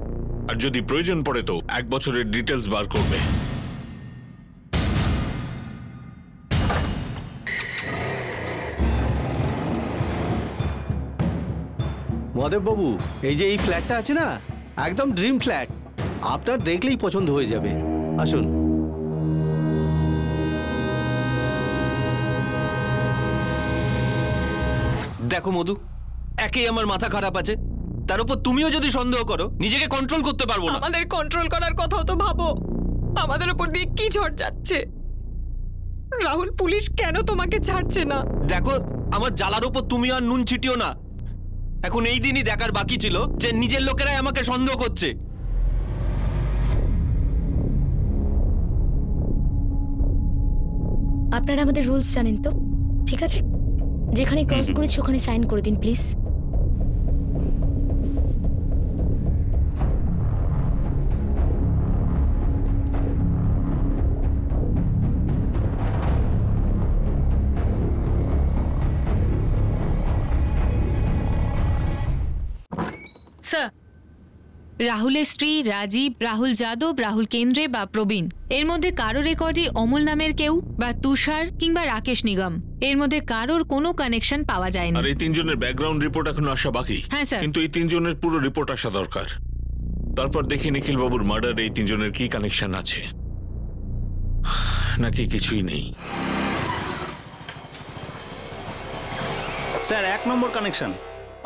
আর যদি প্রয়োজন পড়ে তো 1 বছরের ডিটেলস বার করবে। মহাদেব বাবু, এই যে এই ফ্ল্যাটটা আছে না, একদম ড্রিম ফ্ল্যাট, আপনার দেখলেই পছন্দ হয়ে যাবে। আসুন। দেখো মধু, একেই আমার মাথা খারাপ আছে, তার উপর তুমিও যদি সন্দেহ করো, নিজেকে কন্ট্রোল করতে পারবো না। আমাদের কন্ট্রোল করার কথাও তো ভাবো, আমাদের উপর দিয়ে কি ঝড় যাচ্ছে। রাহুল, পুলিশ কেন তোমাকে ছাড়ছে না? দেখো, আমার জ্বালার উপর তুমি আর নুন ছিটিও না। এখন এই দিনই দেখার বাকি ছিল যে নিজের লোকেরাই আমাকে সন্দেহ করছে। আপনারা আমাদের রুলস জানেন তো, ঠিক আছে? যেখানে ক্রস করেছি ওখানে সাইন করে দিন প্লিজ। স্যার রাহুলের স্ত্রী রাজীব, রাহুল যাদব, রাহুল কেন্দ্রে বা প্রবীণ, এর মধ্যে কারো রেকর্ডে অমল নামের কেউ বা তুষার কিংবা রাকেশ নিগম, এর মধ্যে কারোর কোনো কানেকশন পাওয়া যায়নি। আর এই তিনজনের ব্যাকগ্রাউন্ড রিপোর্ট এখনো আসা বাকি। হ্যাঁ স্যার। কিন্তু এই তিনজনের পুরো রিপোর্ট আসা দরকার, তারপর দেখি নিখিল বাবুর মার্ডার এই তিনজনের কি কানেকশন আছে, নাকি কিছুই নেই। স্যার 1 নম্বর কানেকশন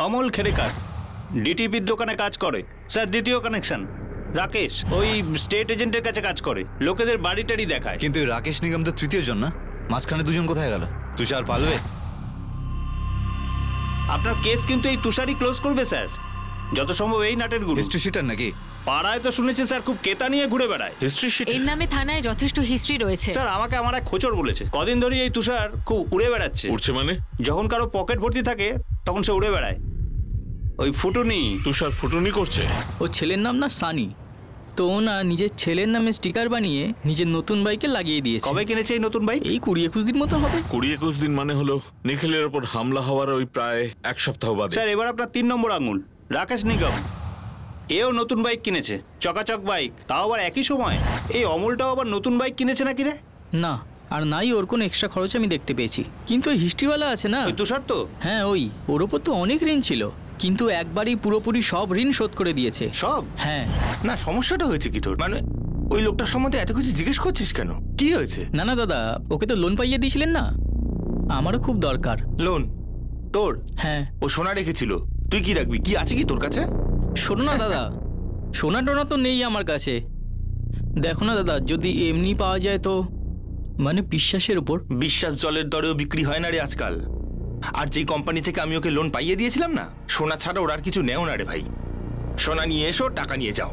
অমল খেরেকার, ডিটিপির দোকানে কাজ করে। স্যার 2য় কানেকশন রাকেশ, ওই স্টেট এজেন্টের কাছে কাজ করে, লোকেদের বাড়িটারি দেখায়। কিন্তু রাকেশ নিগম তো 3য় জন না, মাঝখানে দুজন কোথায় গেল? তুষার পালবে। আপনার কেস কিন্তু এই তুষারই ক্লোজ করবে স্যার, যত সম্ভব এই নাটের গুরু। হিস্ট্রি শিটার নাকি? পাড়ায় তো শুনেছি স্যার খুব কেতা নিয়ে ঘুরে বেড়ায়। History sheet? এর নামে থানায় যথেষ্ট হিস্ট্রি রয়েছে। স্যার আমাকে আমার এক খোঁচর বলেছে, কদিন ধরে এই তুষার খুব উড়ে বেড়াচ্ছে। উড়ছে মানে? যখন কারো পকেট ভর্তি থাকে তখন সে উড়ে বেড়ায়। ওই ফুটুনি। তুষার ফুটুনি করছে? ও ছেলের নাম না সানি, তো ও না নিজের ছেলের নামে স্টিকার বানিয়ে নিজের নতুন বাইকে লাগিয়ে দিয়েছে। কবে কিনেছে এই নতুন বাইক? এই 20-21 দিন মতো হবে। 20-21 দিন মানে হলো নিখিলের ওপর হামলা হওয়ার ওই প্রায় 1 সপ্তাহ বাদে। স্যার এবার আপনার 3 নম্বর আঙুল রাকেশ নিগম। এও নতুন বাইক কিনেছে, চকাচক বাইক, তাও আবার একই সময়। এই অমলটাও আবার নতুন বাইক কিনেছে নাকি রে? না, আর নাই ওর কোনো এক্সট্রা খরচ আমি দেখতে পেয়েছি। কিন্তু ওই হিস্ট্রিওয়ালা আছে না, ওই তুষার তো? হ্যাঁ ওই, ওর ওপর তো অনেক ঋণ ছিল, কিন্তু একবারই পুরোপুরি সব ঋণ শোধ করে দিয়েছে। সব? হ্যাঁ। না, সমস্যাটা হয়েছে কি তোর? মানে ওই লোকটার সম্বন্ধে এত কিছু জিজ্ঞেস করছিস কেন? কি হয়েছে? না না দাদা, ওকে তো লোন পাইয়ে দিয়েছিলেন না, আমারও খুব দরকার। লোন তোর? হ্যাঁ। ও সোনা রেখেছিল, তুই কি রাখবি? কি আছে কি তোর কাছে? শোনো না দাদা, সোনা টোনা তো নেই আমার কাছে। দেখো না দাদা, যদি এমনি পাওয়া যায় তো, মানে বিশ্বাসের উপর। বিশ্বাস জলের দরেও বিক্রি হয় না রে আজকাল। আর যেই কোম্পানি থেকে আমি ওকে লোন পাইয়ে দিয়েছিলাম না, সোনা ছাড়া ওর আর কিছু নেও না রে ভাই। সোনা নিয়ে এসো, টাকা নিয়ে যাও,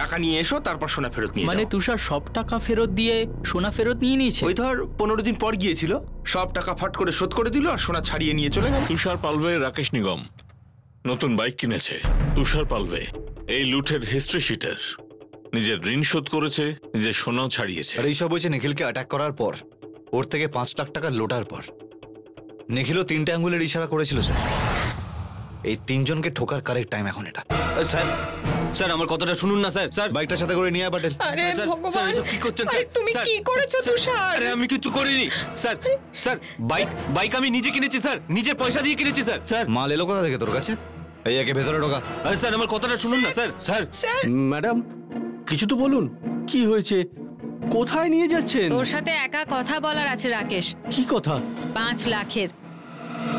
টাকা নিয়ে এসো, তারপর সোনা ফেরত নিয়ে যাও। মানে তুষার সব টাকা ফেরত দিয়ে সোনা ফেরত নিয়ে নিয়েছে? ওই ধর 15 দিন পর গিয়েছিল, সব টাকা ফাট করে শোধ করে দিল আর সোনা ছাড়িয়ে নিয়ে চলে গেল। তুষার পালভে রাকেশ নিগম নতুন বাইক কিনেছে। তুষার পালভে এই লুটের হিস্ট্রি শিটার, নিজের ঋণ শোধ করেছে, নিজের সোনাও ছাড়িয়েছে। আর এইসব হয়েছে নিখিলকে অ্যাটাক করার পর, ওর থেকে 5 লাখ টাকা লোটার পর। নিখিলও 3টে আঙ্গুলের ইশারা করেছিল স্যার। এই 3 জনকে ঠোকার কারেক্ট টাইম এখন এটা। স্যার, স্যার আমার কথাটা শুনুন না স্যার। স্যার বাইকটার সাথে করে নিয়ে আয় পাটেল। আরে ভগবান, স্যার এসব কি করছেন আরে স্যার? তুমি স্যার, কি করেছো তুষার? আরে আমি কিছু করিনি স্যার। স্যার বাইক আমি নিজে কিনেছি স্যার, নিজের পয়সা দিয়ে কিনেছি স্যার। স্যার মাল এলো কোথা থেকে তোর কাছে? এই একে ভেতরে ঢোকা। আরে স্যার আমার কথাটা শুনুন না স্যার। স্যার ম্যাডাম কিছু তো বলুন, কি হয়েছে, কোথায় নিয়ে যাচ্ছেন? তোর সাথে একা কথা বলার আছে রাকেশ। কি কথা? 5 লাখের।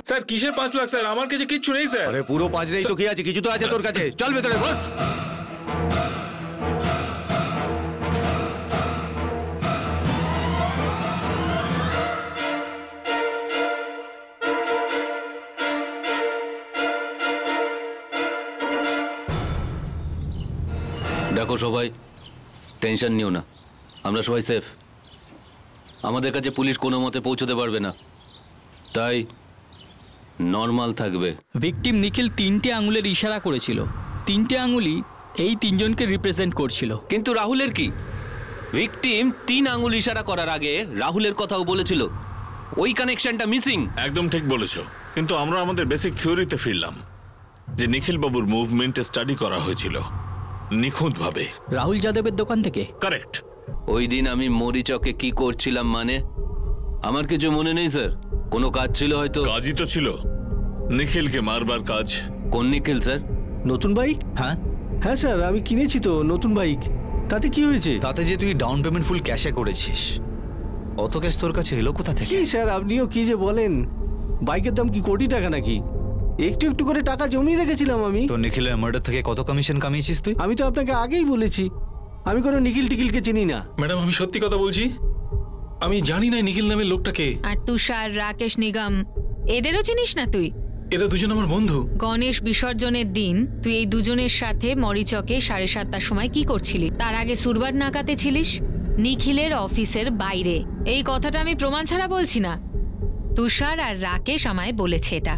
স্যার কিসের 5 লাখ স্যার? আমার কাছে কিচ্ছু নেই স্যার। আরে পুরো 5 নেই তো কি আছে? কিছু তো আছে তোর কাছে। চল ভেতরে বস। দেখো সবাই, টেনশন নিও না, আমরা সবাই সেফ। আমাদের কাছে পুলিশ কোনো মতে পৌঁছতে পারবে না, তাই নর্মাল থাকবে। ভিকটিম নিখিল 3টে আঙুলের ইশারা করেছিল, 3টে আঙুলই এই 3 জনকে রিপ্রেজেন্ট করছিল। কিন্তু রাহুলের কি? ভিকটিম 3 আঙুল ইশারা করার আগে রাহুলের কথাও বলেছিল, ওই কানেকশনটা মিসিং। একদম ঠিক বলেছো, কিন্তু আমরা আমাদের বেসিক থিওরিতে ফিরলাম যে নিখিল বাবুর মুভমেন্ট স্টাডি করা হয়েছিল নিখুঁতভাবে রাহুল যাদবের দোকান থেকে। কারেক্ট। ওই দিন আমি মরিচকে কি করছিলাম মানে আমার কিছু মনে নেই স্যার। কোনো কাজ ছিল হয়তো। কাজই তো ছিল নিখিলকে মারবার কাজ। কোন নিখিল স্যার? নতুন বাইক? হ্যাঁ হ্যাঁ স্যার, আমি কিনেছি তো নতুন বাইক। তাতে কি হয়েছে? তাতে যে তুই ডাউন পেমেন্ট ফুল ক্যাশে করেছিস, অত ক্যাশ তোর কাছে এলো কোথা থেকে? কি স্যার আপনিও কি যে বলেন, বাইকের দাম কি কোটি টাকা নাকি? একটু একটু করে টাকা জমিয়ে রেখেছিলাম আমি। তো নিখিলের মার্ডার থেকে কত কমিশন কামিয়েছিস তুই? আমি তো আপনাকে আগেই বলেছি আমি কোনো নিখিল টিখিলকে চিনি না। ম্যাডাম আমি সত্যি কথা বলছি, আমি জানি না নিখিল নামের লোকটাকে। আর তুষার, রাকেশ নিগম এদেরও চিনিস না তুই? এরা দুজন আমার বন্ধু। গণেশ বিসর্জনের দিন তুই এই দুজনের সাথে মরিচকে 7:30টার সময় কি করছিলি? তার আগে সুরবার নাকাতে ছিলিস নিখিলের অফিসের বাইরে। এই কথাটা আমি প্রমাণ ছাড়া বলছি না, তুষার আর রাকেশ আমায় বলেছে, এটা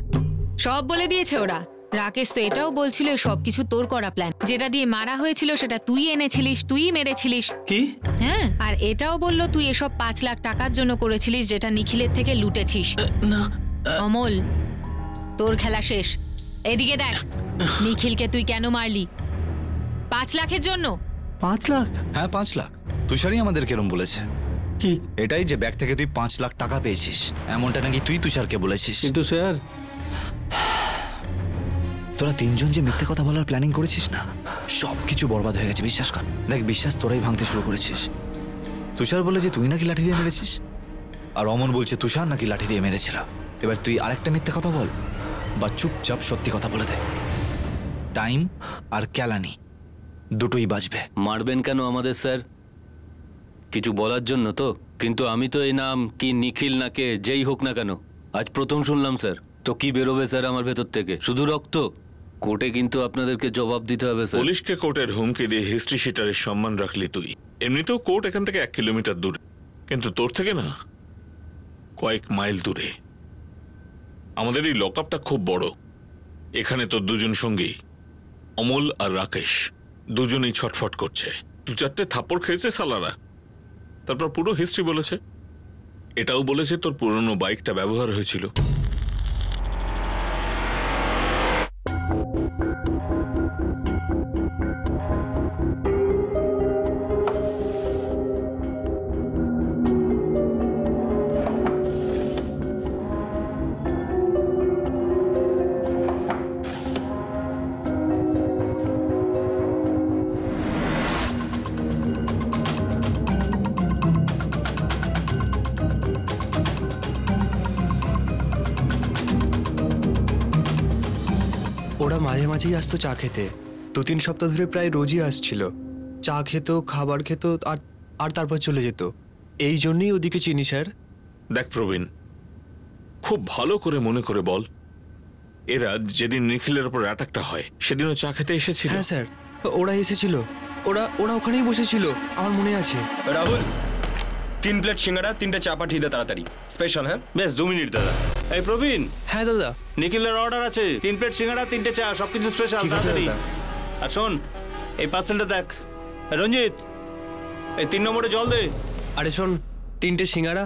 সব বলে দিয়েছে ওরা। রাকেশ তো এটাও বলছিল সবকিছু তোর করা প্ল্যান, যেটা দিয়ে মারা হয়েছিল সেটা তুই এনেছিলিস, তুই মেরেছিলিস। কি? হ্যাঁ, আর এটাও বলল তুই এসব 5 লাখ টাকার জন্য করেছিলিস, যেটা নিখিলের থেকে লুটেছিস। না অমল, তোর খেলা শেষ। এদিকে দেখ, নিখিলকে তুই কেন মারলি? 5 লাখের জন্য। 5 লাখ? হ্যাঁ 5 লাখ। তুষারই আমাদের কেরম বলেছে। কি? এটাই যে ব্যাগ থেকে তুই 5 লাখ টাকা পেয়েছিস, এমনটা নাকি তুই তুষারকে বলেছিস। কিন্তু স্যার তোরা 3 জন যে মিথ্যে কথা বলার প্ল্যানিং করেছিস না, সব কিছু বরবাদ হয়ে গেছে, বিশ্বাস কর। দেখ, বিশ্বাস তোরাই ভাঙতে শুরু করেছিস। তুষার বলে যে তুই নাকি লাঠি দিয়ে মেরেছিস, আর অমন বলছে তুষার নাকি লাঠি দিয়ে মেরেছিল। এবার তুই আরেকটা মিথ্যে কথা বল বা চুপচাপ সত্যি কথা বলে দে, টাইম আর ক্যালানি দুটোই বাজবে। মারবেন কেন আমাদের স্যার? কিছু বলার জন্য তো? কিন্তু আমি তো এই নাম কি নিখিল নাকে যেই হোক না কেন আজ প্রথম শুনলাম স্যার। তো কি বেরোবে স্যার আমার ভেতর থেকে? শুধু রক্ত? কোর্টে কিন্তু আপনাদেরকে জবাব দিতে হবে স্যার। পুলিশকে কোর্টের হুমকি দিয়ে হিস্ট্রি শিটারের সম্মান রাখলি তুই। এমনিতেও কোর্ট এখান থেকে 1 কিলোমিটার দূরে, কিন্তু তোর থেকে না কয়েক মাইল দূরে। আমাদের এই লকআপটা খুব বড়। এখানে তোর 2 জন সঙ্গী অমল আর রাকেশ দুজনেই ছটফট করছে। 2-4টে থাপ্পড় খেয়েছে সালারা, তারপর পুরো হিস্ট্রি বলেছে। এটাও বলেছে তোর পুরনো বাইকটা ব্যবহার হয়েছিল। ওরা মাঝে মাঝেই আসতো চা খেতে, 2-3 সপ্তাহ ধরে প্রায় রোজই আসছিল। চা খেত, খাবার খেত, আর তারপর চলে যেত। এই জন্যই ওদিকে চিনি স্যার। দেখ প্রবীণ, খুব ভালো করে মনে করে বল, এরা যেদিন নিখিলের উপর অ্যাটাকটা হয় সেদিনও চা খেতে এসেছিল? হ্যাঁ স্যার, ওরা এসেছিল, ওরা ওখানেই বসেছিল, আমার মনে আছে। রাহুল, 3 প্লেট সিঙ্গাড়া, 3টে চা পাঠিয়ে দে তাড়াতাড়ি, স্পেশাল। হ্যাঁ বেশ, 2 মিনিট দাদা। এই প্রবীণ। হ্যাঁ দাদা। নিখিলের অর্ডার আছে, 3 প্লেট সিঙ্গাড়া, 3টে চা, সবকিছু স্পেশাল, তাড়াতাড়ি। আর শোন, এই পার্সেলটা দেখ। রঞ্জিত, এই 3 নম্বরে জল দে। আরে শোন, 3টে সিঙ্গাড়া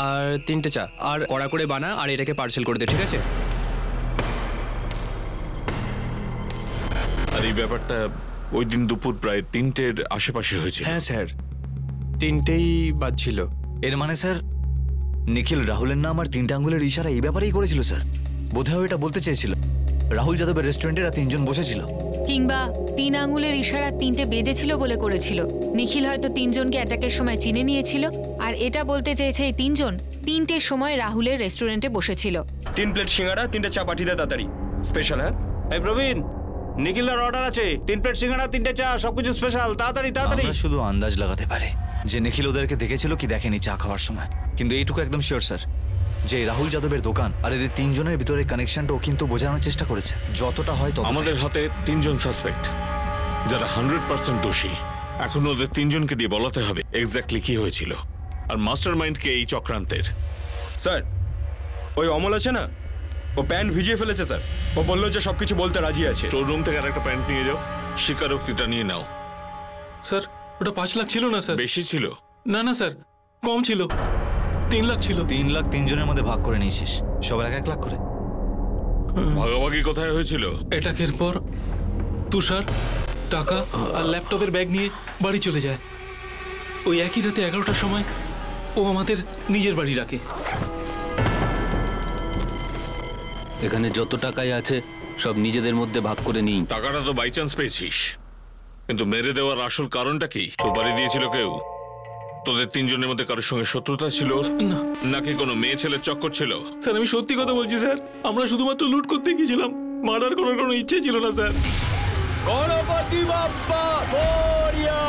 আর 3টে চা, আর কড়া করে বানা, আর এটাকে পার্সেল করে দে, ঠিক আছে? আর এই ব্যাপারটা ওই দিন দুপুর প্রায় 3টের আশেপাশে হয়েছে। হ্যাঁ স্যার, 3টেই বাজছিল। এর মানে স্যার, নিখিল রাহুলের নাম আর 3টে আঙ্গুলের ইশারা এই ব্যাপারেই করেছিল স্যার। বোধহয় এটা বলতে চেয়েছিল রাহুল যাদবের রেস্টুরেন্টে 3জন বসেছিল, কিংবা 3 আঙ্গুলের ইশারা 3টে বেজেছিল বলে করেছিল। নিখিল হয়তো 3জনকে অ্যাটাকের সময় চিনে নিয়েছিল, আর এটা বলতে চেয়েছে এই 3জন 3টের সময় রাহুলের রেস্টুরেন্টে বসেছিল। 3 প্লেট সিঙ্গাড়া, 3টে চা পাঠিয়ে দে তাড়াতাড়ি, স্পেশাল। হ্যাঁ এই প্রবীণ, নিখিলের অর্ডার আছে, 3 প্লেট সিঙ্গাড়া, 3টে চা, সবকিছু স্পেশাল, তাড়াতাড়ি তাড়াতাড়ি। আমরা শুধু আন্দাজ লাগাতে পারে যে নিখিল ওদেরকে দেখেছিল কি দেখেনি চা খাওয়ার সময়, কিন্তু এইটুকু একদম শিওর স্যার যে রাহুল যাদবের দোকান আর এদের 3জনের ভিতরে কানেকশনটা ও কিন্তু বোঝানোর চেষ্টা করেছে যতটা হয় তত। আমাদের হাতে 3জন সাসপেক্ট যারা 100% দোষী। এখন ওদের 3জনকে দিয়ে বলাতে হবে এক্স্যাক্টলি কি হয়েছিল আর মাস্টার মাইন্ডকে এই চক্রান্তের। স্যার, ওই অমল আছে না, ও প্যান্ট ভিজিয়ে ফেলেছে স্যার। ও বললো যে সবকিছু বলতে রাজি আছে। তোর রুম থেকে আরেকটা প্যান্ট নিয়ে যাও, স্বীকারোক্তিটা নিয়ে নাও। স্যার, ওটা 5 লাখ ছিল না স্যার? বেশি ছিল? না না স্যার, কম ছিল, 3 লাখ ছিল। 3 লাখ 3জনের মধ্যে ভাগ করে নিয়েছিস, সবার 1 লাখ করে। ভাগাভাগি কোথায় হয়েছিল? এটাকের পর তুষার টাকা আর ল্যাপটপের ব্যাগ নিয়ে বাড়ি চলে যায়। ওই একই রাতে 11টার সময় ও আমাদের নিজের বাড়ি রাখে। এখানে যত টাকাই আছে সব নিজেদের মধ্যে ভাগ করে নিই। টাকাটা তো বাই চান্স পেয়েছিস, কিন্তু মেরে দেওয়ার আসল কারণটা কি? সুপারি দিয়েছিল কেউ? তোদের 3জনের মধ্যে কারোর সঙ্গে শত্রুতা ছিল নাকি কোনো মেয়ে ছেলের চক্কর ছিল? স্যার, আমি সত্যি কথা বলছি স্যার, আমরা শুধুমাত্র লুট করতে গিয়েছিলাম, মার্ডার করার কোনো ইচ্ছে ছিল না স্যার। গণপতি বাপ্পা মোরিয়া।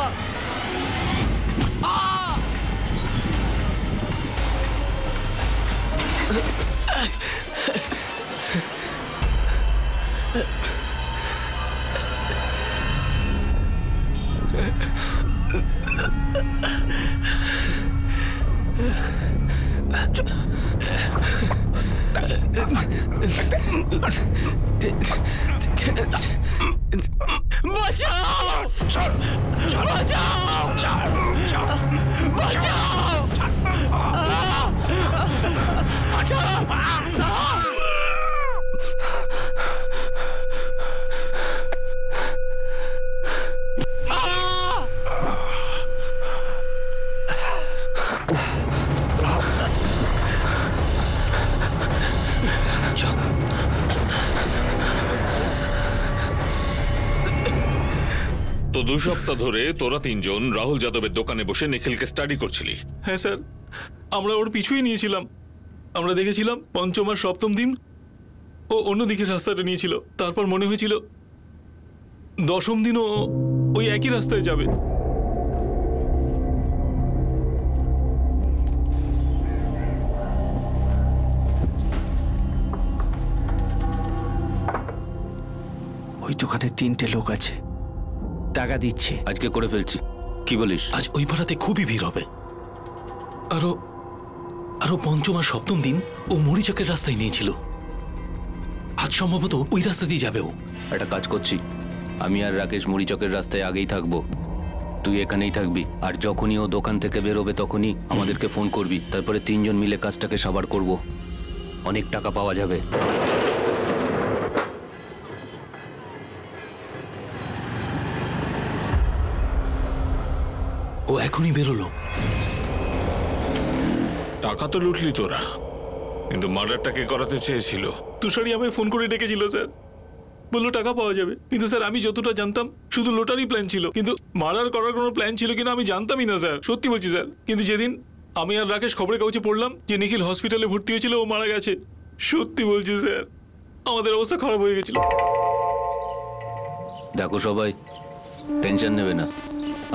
তো 2 সপ্তাহ ধরে তোরা 3জন রাহুল যাদবের দোকানে বসে নিখিলকে স্টাডি করছিলি? হ্যাঁ স্যার, আমরা ওর পিছুই নিয়েছিলাম। আমরা দেখেছিলাম 5ম আর 7ম দিন ও অন্যদিকে রাস্তাটা নিয়েছিল, তারপর মনে হয়েছিল 10ম দিনও ওই একই রাস্তায় যাবে। ওই দোকানে 3টে লোক আছে, টাকা দিচ্ছে। আজকে করে ফেলছি। কি বলিস? আজ ওই পাড়াতে খুবই ভিড় হবে। আরো 5ম আর 7ম দিন ও মরিচকের রাস্তায় নিয়েছিল, আজ সম্ভবত ওই রাস্তা দিয়ে যাবে ও। একটা কাজ করছি, আমি আর রাকেশ মরিচকের রাস্তায় আগেই থাকবো, তুই এখানেই থাকবি। আর যখনই ও দোকান থেকে বেরোবে তখনই আমাদেরকে ফোন করবি, তারপরে 3জন মিলে কাজটাকে সাবার করব, অনেক টাকা পাওয়া যাবে। ও এখনই বেরোলো। টাকা তো লুটলি তোরা, কিন্তু মার্ডারটা কে করাতে চেয়েছিল? তুষারি আমায় ফোন করে ডেকেছিল স্যার, বললো টাকা পাওয়া যাবে। কিন্তু স্যার, আমি যতটা জানতাম শুধু লোটারই প্ল্যান ছিল, কিন্তু মার্ডার করার কোনো প্ল্যান ছিল কিনা আমি জানতামই না স্যার, সত্যি বলছি স্যার। কিন্তু যেদিন আমি আর রাকেশ খবরের কাগজে পড়লাম যে নিখিল হসপিটালে ভর্তি হয়েছিল, ও মারা গেছে, সত্যি বলছি স্যার, আমাদের অবস্থা খারাপ হয়ে গেছিল। দেখো সবাই টেনশন নেবে না,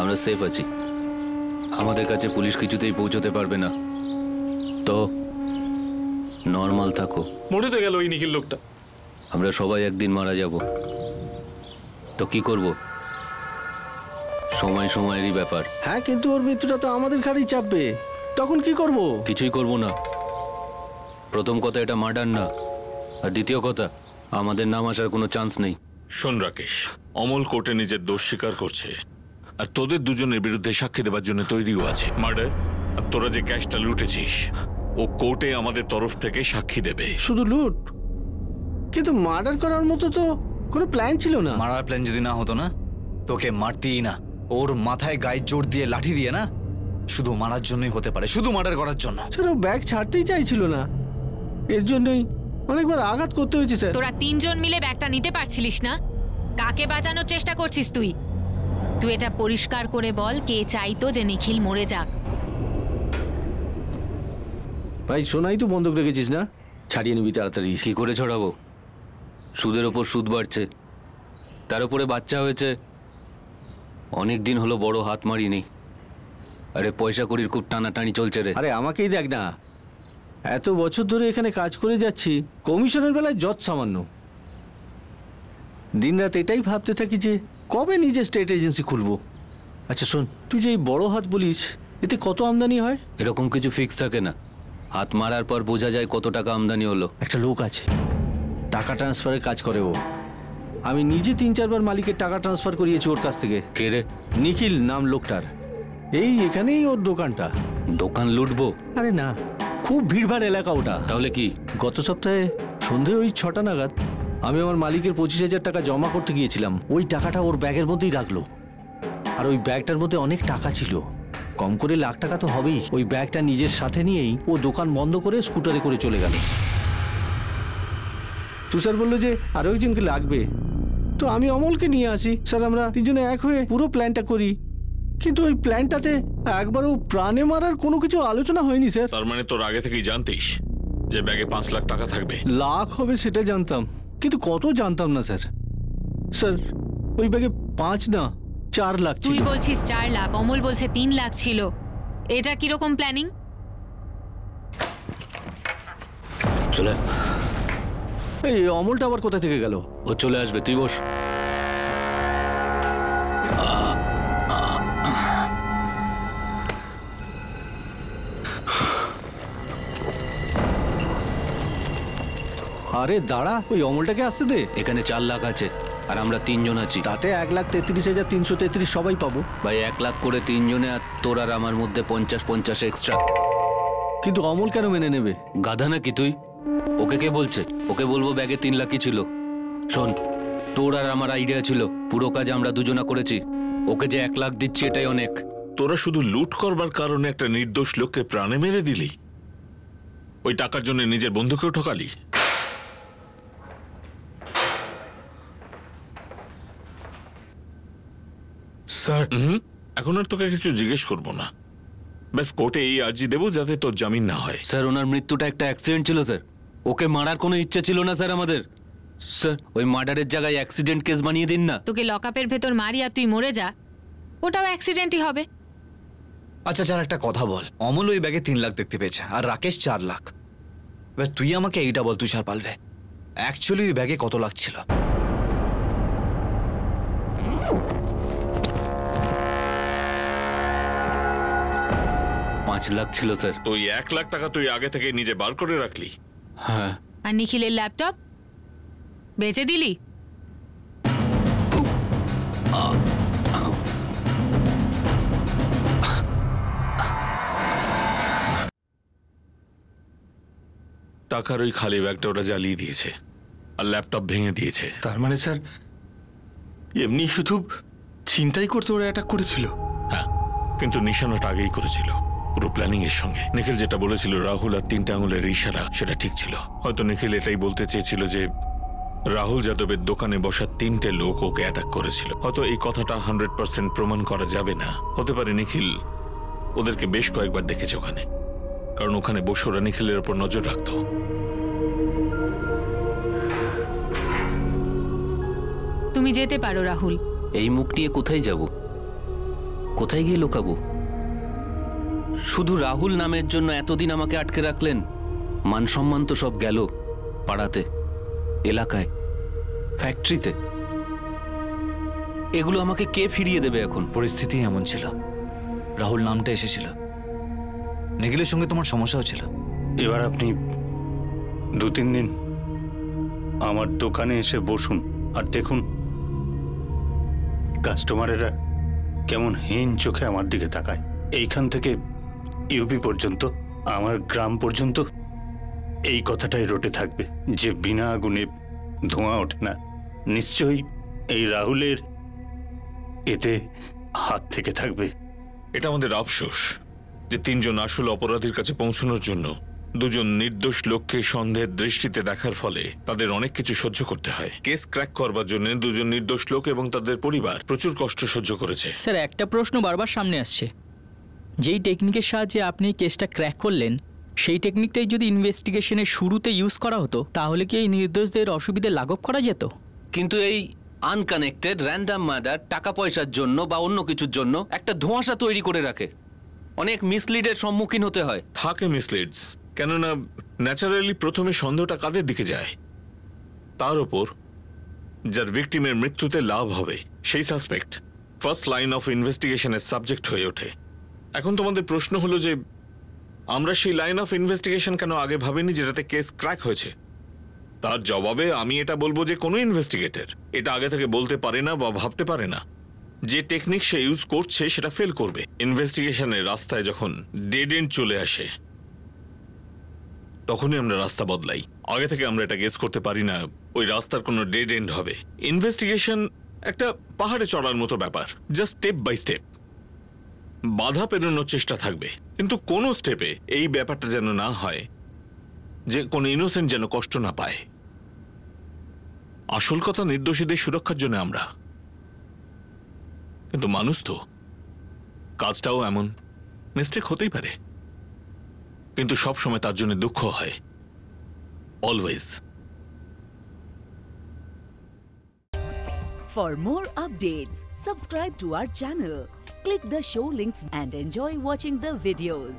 আমরা সেফ আছি। আমাদের কাছে পুলিশ কিছুতেই পৌঁছতে পারবে না, তো নর্মাল থাকো। মরে তো গেল ওই নিখিল লোকটা। আমরা সবাই একদিন মারা যাব, তো কি করব? সময় সময়েরই ব্যাপার। হ্যাঁ, কিন্তু ওর মৃত্যুটা তো আমাদের ঘাড়েই চাপবে, তখন কি করব? কিছুই করব না। প্রথম কথা, এটা মার্ডার না, আর দ্বিতীয় কথা, আমাদের নাম আসার কোনো চান্স নেই। শোন রাকেশ, অমল কোর্টে নিজের দোষ স্বীকার করছে, আর তোদের দুজনের বিরুদ্ধে সাক্ষী দেবার জন্য তৈরিও আছে। মার্ডার আর তোরা যে ক্যাশটা লুটেছিস, ও কোর্টে আমাদের তরফ থেকে সাক্ষী দেবে। শুধু লুট? কিন্তু মার্ডার করার মতো তো কোনো প্ল্যান ছিল না। মারার প্ল্যান যদি না হতো না, তোকে মারতেই না। ওর মাথায় গায়ে জোর দিয়ে লাঠি দিয়ে না, শুধু মারার জন্যই হতে পারে, শুধু মার্ডার করার জন্য। স্যার, ও ব্যাগ ছাড়তেই চাইছিল না, এর জন্যই অনেকবার আঘাত করতে হয়েছে স্যার। তোরা তিনজন মিলে ব্যাগটা নিতে পারছিলিস না? কাকে বাঁচানোর চেষ্টা করছিস তুই? তুই এটা পরিষ্কার করে বল, কে চাইতো যে নিখিল মরে যাক? ভাই, সোনাই তো বন্ধক রেখেছিস না, ছাড়িয়ে নিবি তাড়াতাড়ি। কি করে ছড়াবো? সুদের ওপর সুদ বাড়ছে, তার উপরে বাচ্চা হয়েছে, অনেক দিন হলো বড় হাত মারিনি। আরে পয়সা কড়ির খুব টানাটানি চলছে রে। আরে আমাকেই দেখ না, এত বছর ধরে এখানে কাজ করে যাচ্ছি, কমিশনের বেলায় যত সামান্য। দিনরাত এটাই ভাবতে থাকি যে কবে নিজে স্টেট এজেন্সি খুলবো। আচ্ছা শোন, তুই যে এই বড় হাত বলিস, এতে কত আমদানি হয়? এরকম কিছু ফিক্স থাকে না, হাত মারার পর বোঝা যায় কত টাকা আমদানি হলো। একটা লোক আছে, টাকা ট্রান্সফারের কাজ করে ও। আমি নিজে 3-4 বার মালিকের টাকা ট্রান্সফার করিয়েছি ওর কাছ থেকে। কে রে? নিখিল নাম লোকটার। এই এখানেই ওর দোকানটা। দোকান লুটবো? আরে না, খুব ভিড়ভাড় এলাকা ওটা। তাহলে কি? গত সপ্তাহে সন্ধে ওই 6টা নাগাদ আমি আমার মালিকের 25,000 টাকা জমা করতে গিয়েছিলাম। ওই টাকাটা ওর ব্যাগের মধ্যেই রাখলো, আর ওই ব্যাগটার মধ্যে অনেক টাকা ছিল, কম করে লাখ টাকা তো হবেই। ওই ব্যাগটা নিজের সাথে নিয়েই ও দোকান বন্ধ করে স্কুটারে করে চলে গেল। তুষার বললো যে আরো একজনকে লাগবে, তো আমি অমলকে নিয়ে আসি। স্যার, আমরা তিনজনে এক হয়ে পুরো প্ল্যানটা করি, কিন্তু ওই প্ল্যানটাতে একবারও প্রাণে মারার কোনো কিছু আলোচনা হয়নি স্যার। তার মানে তোর আগে থেকেই জানতিস যে ব্যাগে 5 লাখ টাকা থাকবে? লাখ হবে সেটা জানতাম, কিন্তু কত জানতাম না স্যার। স্যার, ওই ব্যাগে 5 না 4 লাখ ছিল। তুই বলছিস 4 লাখ, অমল বলছে 3 লাখ ছিল। এটা কিরকম প্ল্যানিং? চলে। এই অমলটা আবার কোথা থেকে গেল? ও চলে আসবে, তুই বস। আরে দাঁড়া, ওই অমলটাকে আসতে দে। এখানে 4 লাখ আছে, আর আমরা 3 জন আছি। তাতে 1,33,333 সবাই পাবো। ভাই 1 লাখ করে 3 জনে, আর তোর আর আমার মধ্যে 50 এক্সট্রা। কিন্তু অমল কেন মেনে নেবে? গাধা নাকি তুই? ওকে কে বলছে? ওকে বলবো ব্যাগে 3 লাখই ছিল। শোন, তোর আর আমার আইডিয়া ছিল, পুরো কাজ আমরা দুজনা করেছি। ওকে যে 1 লাখ দিচ্ছি এটাই অনেক। তোরা শুধু লুট করবার কারণে একটা নির্দোষ লোককে প্রাণে মেরে দিলি, ওই টাকার জন্য নিজের বন্ধুকেও ঠকালি। স্যার, এখন আর তোকে কিছু জিজ্ঞেস করবো না, ব্যাস কোর্টে এই আর্জি দেবো যাতে তোর জামিন না হয়। স্যার, ওনার মৃত্যুটা একটা অ্যাক্সিডেন্ট ছিল স্যার, ওকে মারার কোনো ইচ্ছা ছিল না স্যার আমাদের। স্যার, ওই মার্ডারের জায়গায় অ্যাক্সিডেন্ট কেস বানিয়ে দিন না। তোকে লকআপের ভেতর মারি আর তুই মরে যা, ওটাও অ্যাক্সিডেন্টই হবে। আচ্ছা চার, একটা কথা বল, অমল ওই ব্যাগে 3 লাখ দেখতে পেয়েছে আর রাকেশ 4 লাখ। এবার তুই আমাকে এইটা বল তুষার পালবে, অ্যাকচুয়ালি ওই ব্যাগে কত লাখ ছিল? $5 লাখ ছিল স্যার। তো 1 লাখ টাকা তুই আগে থেকে নিজে বার করে রাখলি? হ্যাঁ। আর নিখিলের ল্যাপটপ বেচে দিলি? টাকার ওই খালি ব্যাগটা ওরা জ্বালিয়ে দিয়েছে আর ল্যাপটপ ভেঙে দিয়েছে। তার মানে স্যার এমনি শুধু চিন্তাই করতে ওরা অ্যাটাক করেছিল? হ্যাঁ, কিন্তু নিশানাটা আগেই করেছিল, পুরো প্ল্যানিং এর সঙ্গে। নিখিল যেটা বলেছিল রাহুল আর 3টে আঙুলের ইশারা, সেটা ঠিক ছিল। হয়তো নিখিল এটাই বলতে চেয়েছিল যে রাহুল যাদবের দোকানে বসা 3টে লোক ওকে অ্যাটাক করেছিল। হয়তো এই কথাটা 100% প্রমাণ করা যাবে না, হতে পারে নিখিল ওদেরকে বেশ কয়েকবার দেখেছে ওখানে, কারণ ওখানে বসে ওরা নিখিলের উপর নজর রাখতো। তুমি তুমি যেতে পারো রাহুল। এই মুখ নিয়ে কোথায় যাব? কোথায় গিয়ে লুকাবো? শুধু রাহুল নামের জন্য এতদিন আমাকে আটকে রাখলেন। মান সম্মান তো সব গেল, পাড়াতে, এলাকায়, ফ্যাক্টরিতে। এগুলো আমাকে কে ফিরিয়ে দেবে এখন? পরিস্থিতি এমন ছিল, রাহুল নামটা এসেছিল, নিখিলের সঙ্গে তোমার সমস্যাও ছিল। এবার আপনি 2-3 দিন আমার দোকানে এসে বসুন আর দেখুন কাস্টমারেরা কেমন হীন চোখে আমার দিকে তাকায়। এইখান থেকে ইউপি পর্যন্ত, আমার গ্রাম পর্যন্ত এই কথাটাই রটে থাকবে যে বিনা আগুনে ধোঁয়া ওঠে না। নিশ্চয়ই এই রাহুলের এতে হাত থেকে থাকবে। এটা আমাদের আফসোস যে 3 জন আসল অপরাধীর কাছে পৌঁছানোর জন্য 2 জন নির্দোষ লোককে সন্দেহের দৃষ্টিতে দেখার ফলে তাদের অনেক কিছু সহ্য করতে হয়। কেস ক্র্যাক করবার জন্য 2 জন নির্দোষ লোক এবং তাদের পরিবার প্রচুর কষ্ট সহ্য করেছে। স্যার, একটা প্রশ্ন বারবার সামনে আসছে, যেই টেকনিকের সাহায্যে আপনি কেসটা ক্র্যাক করলেন সেই টেকনিকটাই যদি ইনভেস্টিগেশনের শুরুতে ইউজ করা হতো তাহলে কি এই নির্দোষদের অসুবিধে লাঘব করা যেত? কিন্তু এই আনকানেক্টেড র্যান্ডাম মার্ডার টাকা পয়সার জন্য বা অন্য কিছুর জন্য একটা ধোঁয়াশা তৈরি করে রাখে। অনেক মিসলিডের সম্মুখীন হতে হয়। থাকে মিসলিডস, কেননা ন্যাচারালি প্রথমে সন্দেহটা কাদের দিকে যায়? তার উপর যার ভিকটিমের মৃত্যুতে লাভ হবে সেই সাসপেক্ট ফার্স্ট লাইন অফ ইনভেস্টিগেশনের সাবজেক্ট হয়ে ওঠে। এখন তোমাদের প্রশ্ন হলো যে আমরা সেই লাইন অফ ইনভেস্টিগেশন কেন আগে ভাবিনি যেটাতে কেস ক্র্যাক হয়েছে? তার জবাবে আমি এটা বলবো যে কোনো ইনভেস্টিগেটর এটা আগে থেকে বলতে পারে না বা ভাবতে পারে না। যে টেকনিক সে ইউজ করছে সেটা ফেল করবে। ইনভেস্টিগেশনের রাস্তায় যখন ডেড এন্ড চলে আসে তখনই আমরা রাস্তা বদলাই। আগে থেকে আমরা এটা গেস করতে পারি না ওই রাস্তার কোনো ডেড এন্ড হবে। ইনভেস্টিগেশন একটা পাহাড়ে চড়ার মতো ব্যাপার, জাস্ট স্টেপ বাই স্টেপ বাধা পেরোনোর চেষ্টা থাকবে, কিন্তু কোনো স্টেপে এই ব্যাপারটা যেন না হয় যে কোনো ইনোসেন্ট যেন কষ্ট না পায়। আসল কথা নির্দোষীদের সুরক্ষার জন্য আমরা, কিন্তু মানুষ তো, কাজটাও এমন, মিস্টেক হতেই পারে, কিন্তু সব সময় তার জন্য দুঃখ হয়, always. For more updates, subscribe to our channel, click the show links and enjoy watching the videos.